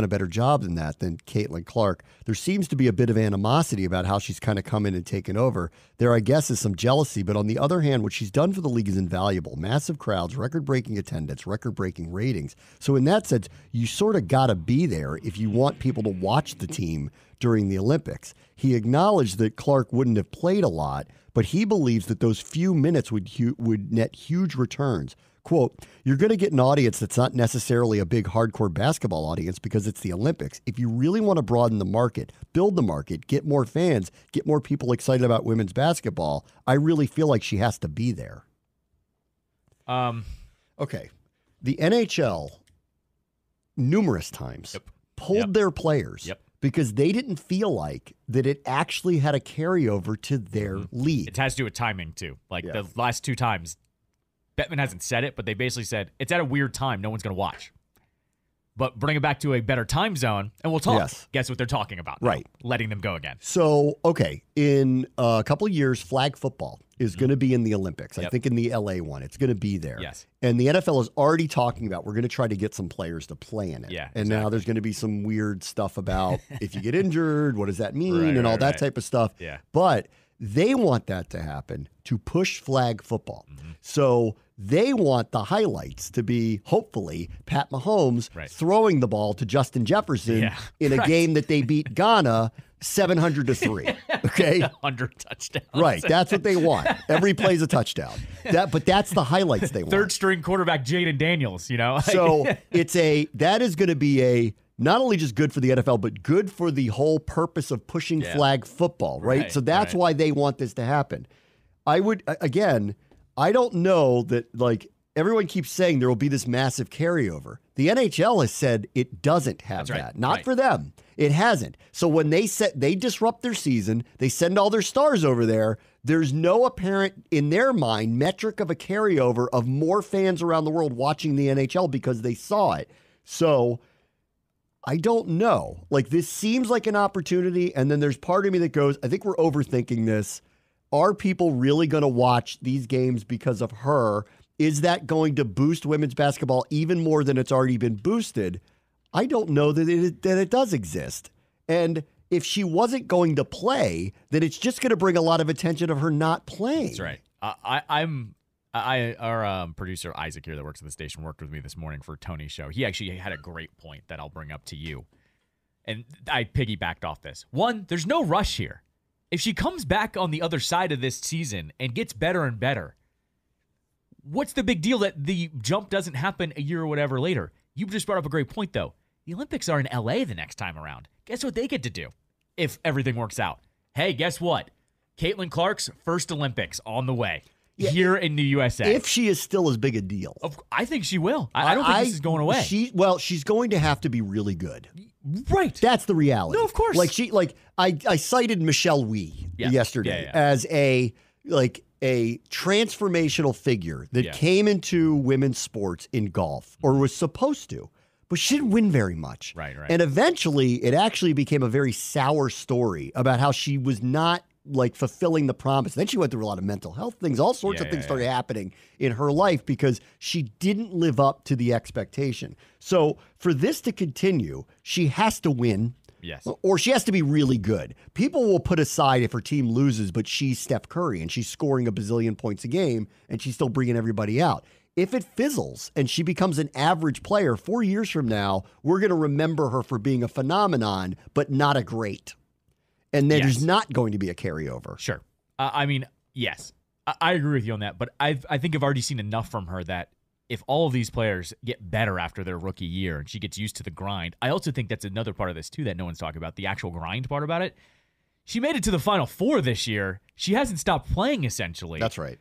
a better job than that than Caitlin Clark. There seems to be a bit of animosity about how she's kind of come in and taken over. There, I guess, is some jealousy. But on the other hand, what she's done for the league is invaluable. Massive crowds, record-breaking attendance, record-breaking ratings. So in that sense, you sort of got to be there if you want people to watch the team during the Olympics. He acknowledged that Clark wouldn't have played a lot, but he believes that those few minutes would net huge returns. Quote, you're going to get an audience that's not necessarily a big hardcore basketball audience because it's the Olympics. If you really want to broaden the market, build the market, get more fans, get more people excited about women's basketball, I really feel like she has to be there. Okay. The NHL numerous times pulled their players because they didn't feel like that it actually had a carryover to their league. It has to do with timing, too. The last two times, Bettman hasn't said it, but they basically said, it's at a weird time. No one's going to watch. But bring it back to a better time zone, and we'll talk. Yes. Guess what they're talking about now? Right. Letting them go again. So, okay, in a couple of years, flag football is going to be in the Olympics. I think in the LA one, it's going to be there. Yes. And the NFL is already talking about, we're going to try to get some players to play in it. Yeah, and now there's going to be some weird stuff about if you get injured, what does that mean, and all that type of stuff. Yeah. But they want that to happen to push flag football. So they want the highlights to be, hopefully, Pat Mahomes throwing the ball to Justin Jefferson in a game that they beat Ghana 700-3. Okay? 100 touchdowns. Right. That's what they want. Every play's a touchdown. But that's the highlights they want. Third string quarterback Jayden Daniels, So that is going to be not only just good for the NFL, but good for the whole purpose of pushing flag football, right? So that's why they want this to happen. I don't know that, everyone keeps saying there will be this massive carryover. The NHL has said it doesn't have that. Not for them. It hasn't. So when they disrupt their season, they send all their stars over there, there's no apparent, in their mind, metric of a carryover of more fans around the world watching the NHL because they saw it. So I don't know. This seems like an opportunity, and then there's part of me that goes, I think we're overthinking this. Are people really going to watch these games because of her? Is that going to boost women's basketball even more than it's already been boosted? I don't know that it does exist. And if she wasn't going to play, then it's just going to bring a lot of attention of her not playing. That's right. Our producer Isaac here that works at the station worked with me this morning for Tony's show. He actually had a great point that I'll bring up to you. And I piggybacked off this. One, there's no rush here. If she comes back on the other side of this season and gets better and better, what's the big deal that the jump doesn't happen a year or whatever later? You just brought up a great point, though. The Olympics are in LA the next time around. Guess what they get to do if everything works out? Hey, guess what? Caitlin Clark's first Olympics on the way here in the USA. If she is still as big a deal. I think she will. I don't think this is going away. She's going to have to be really good. Right. That's the reality. No, of course. I cited Michelle Wee yesterday as like a transformational figure that came into women's sports in golf, or was supposed to, but she didn't win very much. Right. And eventually it actually became a very sour story about how she was not like fulfilling the promise. Then she went through a lot of mental health things. All sorts of things started happening in her life because she didn't live up to the expectation. So for this to continue, she has to win. Yes. Or she has to be really good. People will put aside if her team loses, but she's Steph Curry and she's scoring a bazillion points a game and she's still bringing everybody out. If it fizzles and she becomes an average player 4 years from now, we're going to remember her for being a phenomenon, but not a great. And then there's not going to be a carryover. Sure. I mean, yes, I agree with you on that. But I think I've already seen enough from her that if all of these players get better after their rookie year and she gets used to the grind, I also think that's another part of this too that no one's talking about, the actual grind part about it. She made it to the Final Four this year. She hasn't stopped playing, essentially. That's right.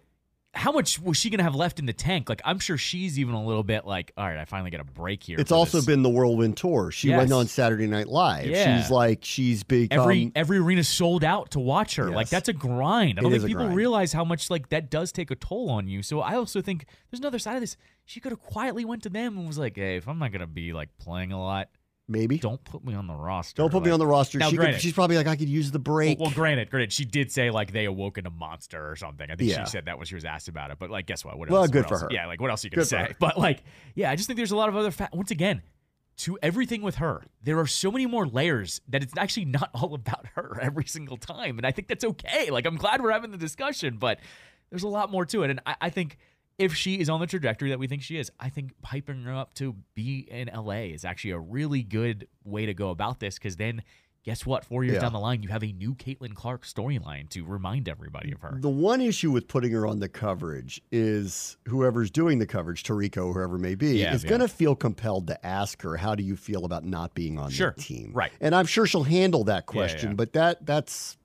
How much was she going to have left in the tank? Like, I'm sure she's even a little bit like, all right, I finally get a break here. It's also been the whirlwind tour. She went on Saturday Night Live. Yeah. She's become... Every arena sold out to watch her. Yes. Like, that's a grind. I don't think people grind. realize how much, like, that does take a toll on you. So I also think there's another side of this. She could have quietly went to them and was like, hey, if I'm not going to be, like, playing a lot, maybe don't put me on the roster. Don't put me on the roster. Now, She's probably like, I could use the break. Well, granted, she did say like they awoken a monster or something. I think she said that when she was asked about it. But like, guess what? Good for her. Yeah, like what else are you gonna say? But like, yeah, I just think there's a lot of other once again, to everything with her, there are so many more layers that it's actually not all about her every single time, and I think that's okay. Like, I'm glad we're having the discussion, but there's a lot more to it, and I think. If she is on the trajectory that we think she is, I think piping her up to be in LA is actually a really good way to go about this, because then guess what? 4 years down the line, you have a new Caitlin Clark storyline to remind everybody of her. The one issue with putting her on the coverage is whoever's doing the coverage, Tarico, whoever it may be, is going to feel compelled to ask her, how do you feel about not being on the team? Right. And I'm sure she'll handle that question, but that's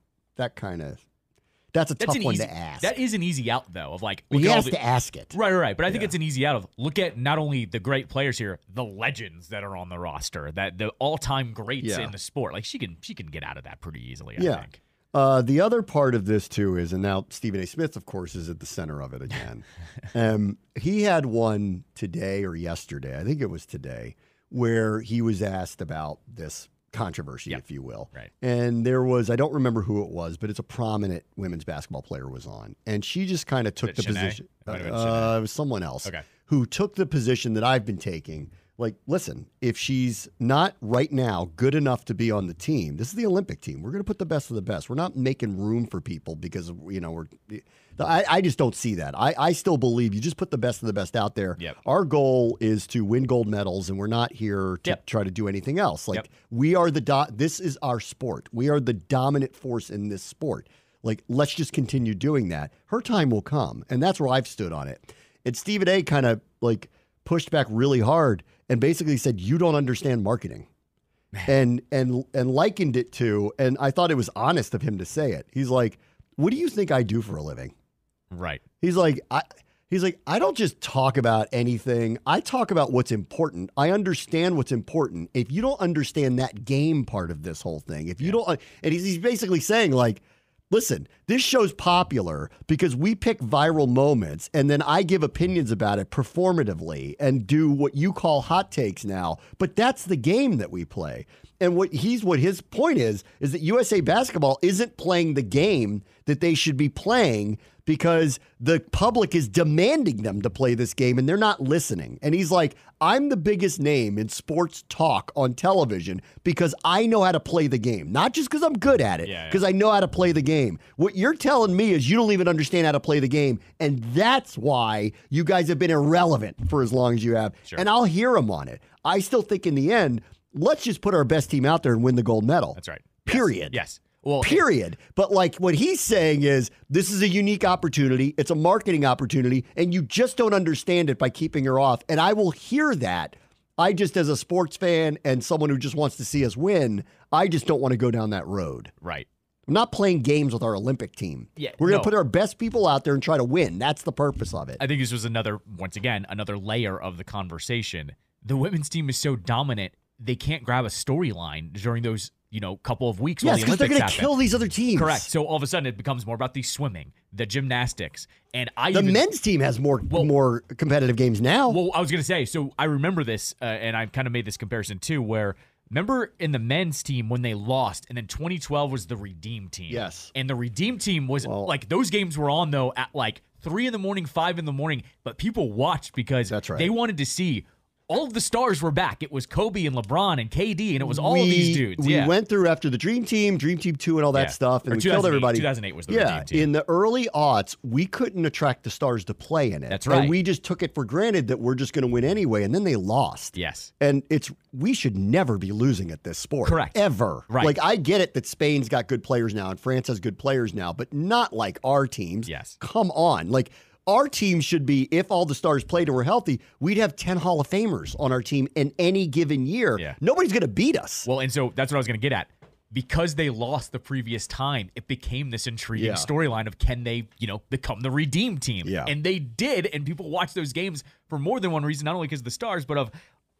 a tough one to ask. That is an easy out, though, of like... He has to ask it. Right. But I think it's an easy out of, look at not only the great players here, the legends that are on the roster, that the all-time greats in the sport. Like, she can get out of that pretty easily, I think. The other part of this, too, is, and now Stephen A. Smith, of course, is at the center of it again. He had one today or yesterday, I think it was today, where he was asked about this controversy, if you will. Right. And there was, I don't remember who it was, but it's a prominent women's basketball player was on. And she just kind of took the position. It was someone else who took the position that I've been taking. Like, listen, if she's not right now good enough to be on the team, this is the Olympic team. We're going to put the best of the best. We're not making room for people because, I just don't see that. I still believe you just put the best of the best out there. Yep. Our goal is to win gold medals, and we're not here to try to do anything else. Like, we are this is our sport. We are the dominant force in this sport. Like, let's just continue doing that. Her time will come, and that's where I've stood on it. And Stephen A. kind of, like, pushed back really hard and basically said, you don't understand marketing. And likened it to, and I thought it was honest of him to say it. He's like, what do you think I do for a living? Right. He's like, I don't just talk about anything. I talk about what's important. I understand what's important. If you don't understand that game part of this whole thing, if you don't, and he's basically saying, like, listen, this show's popular because we pick viral moments and then I give opinions about it performatively and do what you call hot takes now. But that's the game that we play. And what his point is that USA Basketball isn't playing the game that they should be playing because the public is demanding them to play this game and they're not listening. And he's like, I'm the biggest name in sports talk on television because I know how to play the game. Not just because I'm good at it, because I know how to play the game. What you're telling me is you don't even understand how to play the game. And that's why you guys have been irrelevant for as long as you have. Sure. And I'll hear him on it. I still think in the end, let's just put our best team out there and win the gold medal. That's right. Period. Yes. Well, period. But like what he's saying is this is a unique opportunity. It's a marketing opportunity, and you just don't understand it by keeping her off. And I will hear that. I just, as a sports fan and someone who just wants to see us win, I just don't want to go down that road. Right. I'm not playing games with our Olympic team. Yeah, we're going to put our best people out there and try to win. That's the purpose of it. I think this was another layer of the conversation. The women's team is so dominant, they can't grab a storyline during those couple of weeks. Yes, while the because they're Olympics going to happen. kill these other teams. Correct. So all of a sudden it becomes more about the swimming, the gymnastics, and The men's team has more competitive games now. Well, I was going to say, so I remember this, and I kind of made this comparison too, where remember in the men's team when they lost, and then 2012 was the Redeem team. Yes. And the Redeem team was those games were on though at 3 a.m, 5 a.m, but people watched because they wanted to see. All of the stars were back. It was Kobe and LeBron and KD, and it was all of these dudes. We went through after the Dream Team 2, and all that stuff, and we killed everybody. 2008 was the Redeem team. In the early aughts, we couldn't attract the stars to play in it. That's right. And we just took it for granted that we're just going to win anyway, and then they lost. Yes. And we should never be losing at this sport. Correct. Ever. Right. I get it that Spain's got good players now, and France has good players now, but not like our teams. Yes. Come on. Our team should be, if all the stars played and were healthy, we'd have 10 Hall of Famers on our team in any given year. Yeah. Nobody's going to beat us. Well, and so that's what I was going to get at. Because they lost the previous time, it became this intriguing storyline of can they, become the Redeem team? Yeah. And they did, and people watched those games for more than one reason, not only because of the stars, but of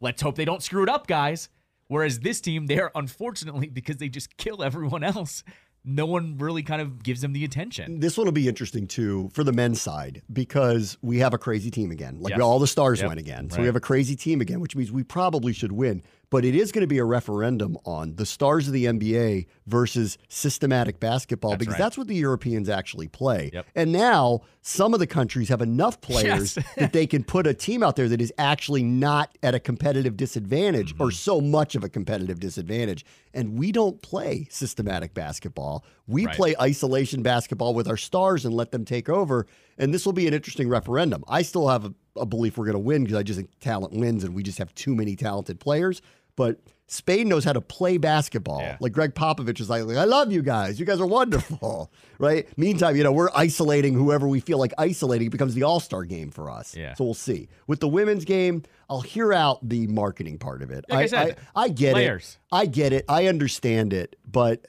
let's hope they don't screw it up, guys. Whereas this team, they're unfortunately, because they just kill everyone else, no one really kind of gives them the attention. This one will be interesting, too, for the men's side, because we have a crazy team again. All the stars went again. So we have a crazy team again, which means we probably should win. But it is going to be a referendum on the stars of the NBA versus systematic basketball, because that's what the Europeans actually play. Yep. And now some of the countries have enough players that they can put a team out there that is actually not at a competitive disadvantage or so much of a competitive disadvantage. And we don't play systematic basketball. We play isolation basketball with our stars and let them take over. And this will be an interesting referendum. I still have a belief we're going to win because I just think talent wins and we just have too many talented players. But Spain knows how to play basketball. Yeah. Greg Popovich is like, I love you guys. You guys are wonderful, right? Meantime, we're isolating whoever we feel like isolating. It becomes the all-star game for us. Yeah. So we'll see. With the women's game, I'll hear out the marketing part of it. Like I said, I get players. it. I get it. I understand it. But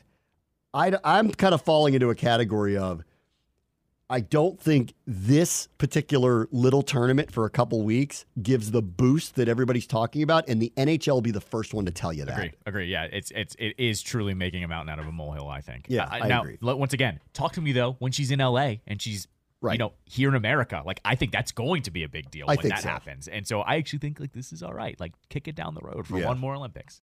I'm kind of falling into a category of I don't think this particular little tournament for a couple weeks gives the boost that everybody's talking about, and the NHL will be the first one to tell you that. Agree. Yeah, it is truly making a mountain out of a molehill, I think. Yeah, I agree. Once again, talk to me though when she's in LA and she's here in America. I think that's going to be a big deal when that happens. And so I actually think this is all right. Kick it down the road for one more Olympics.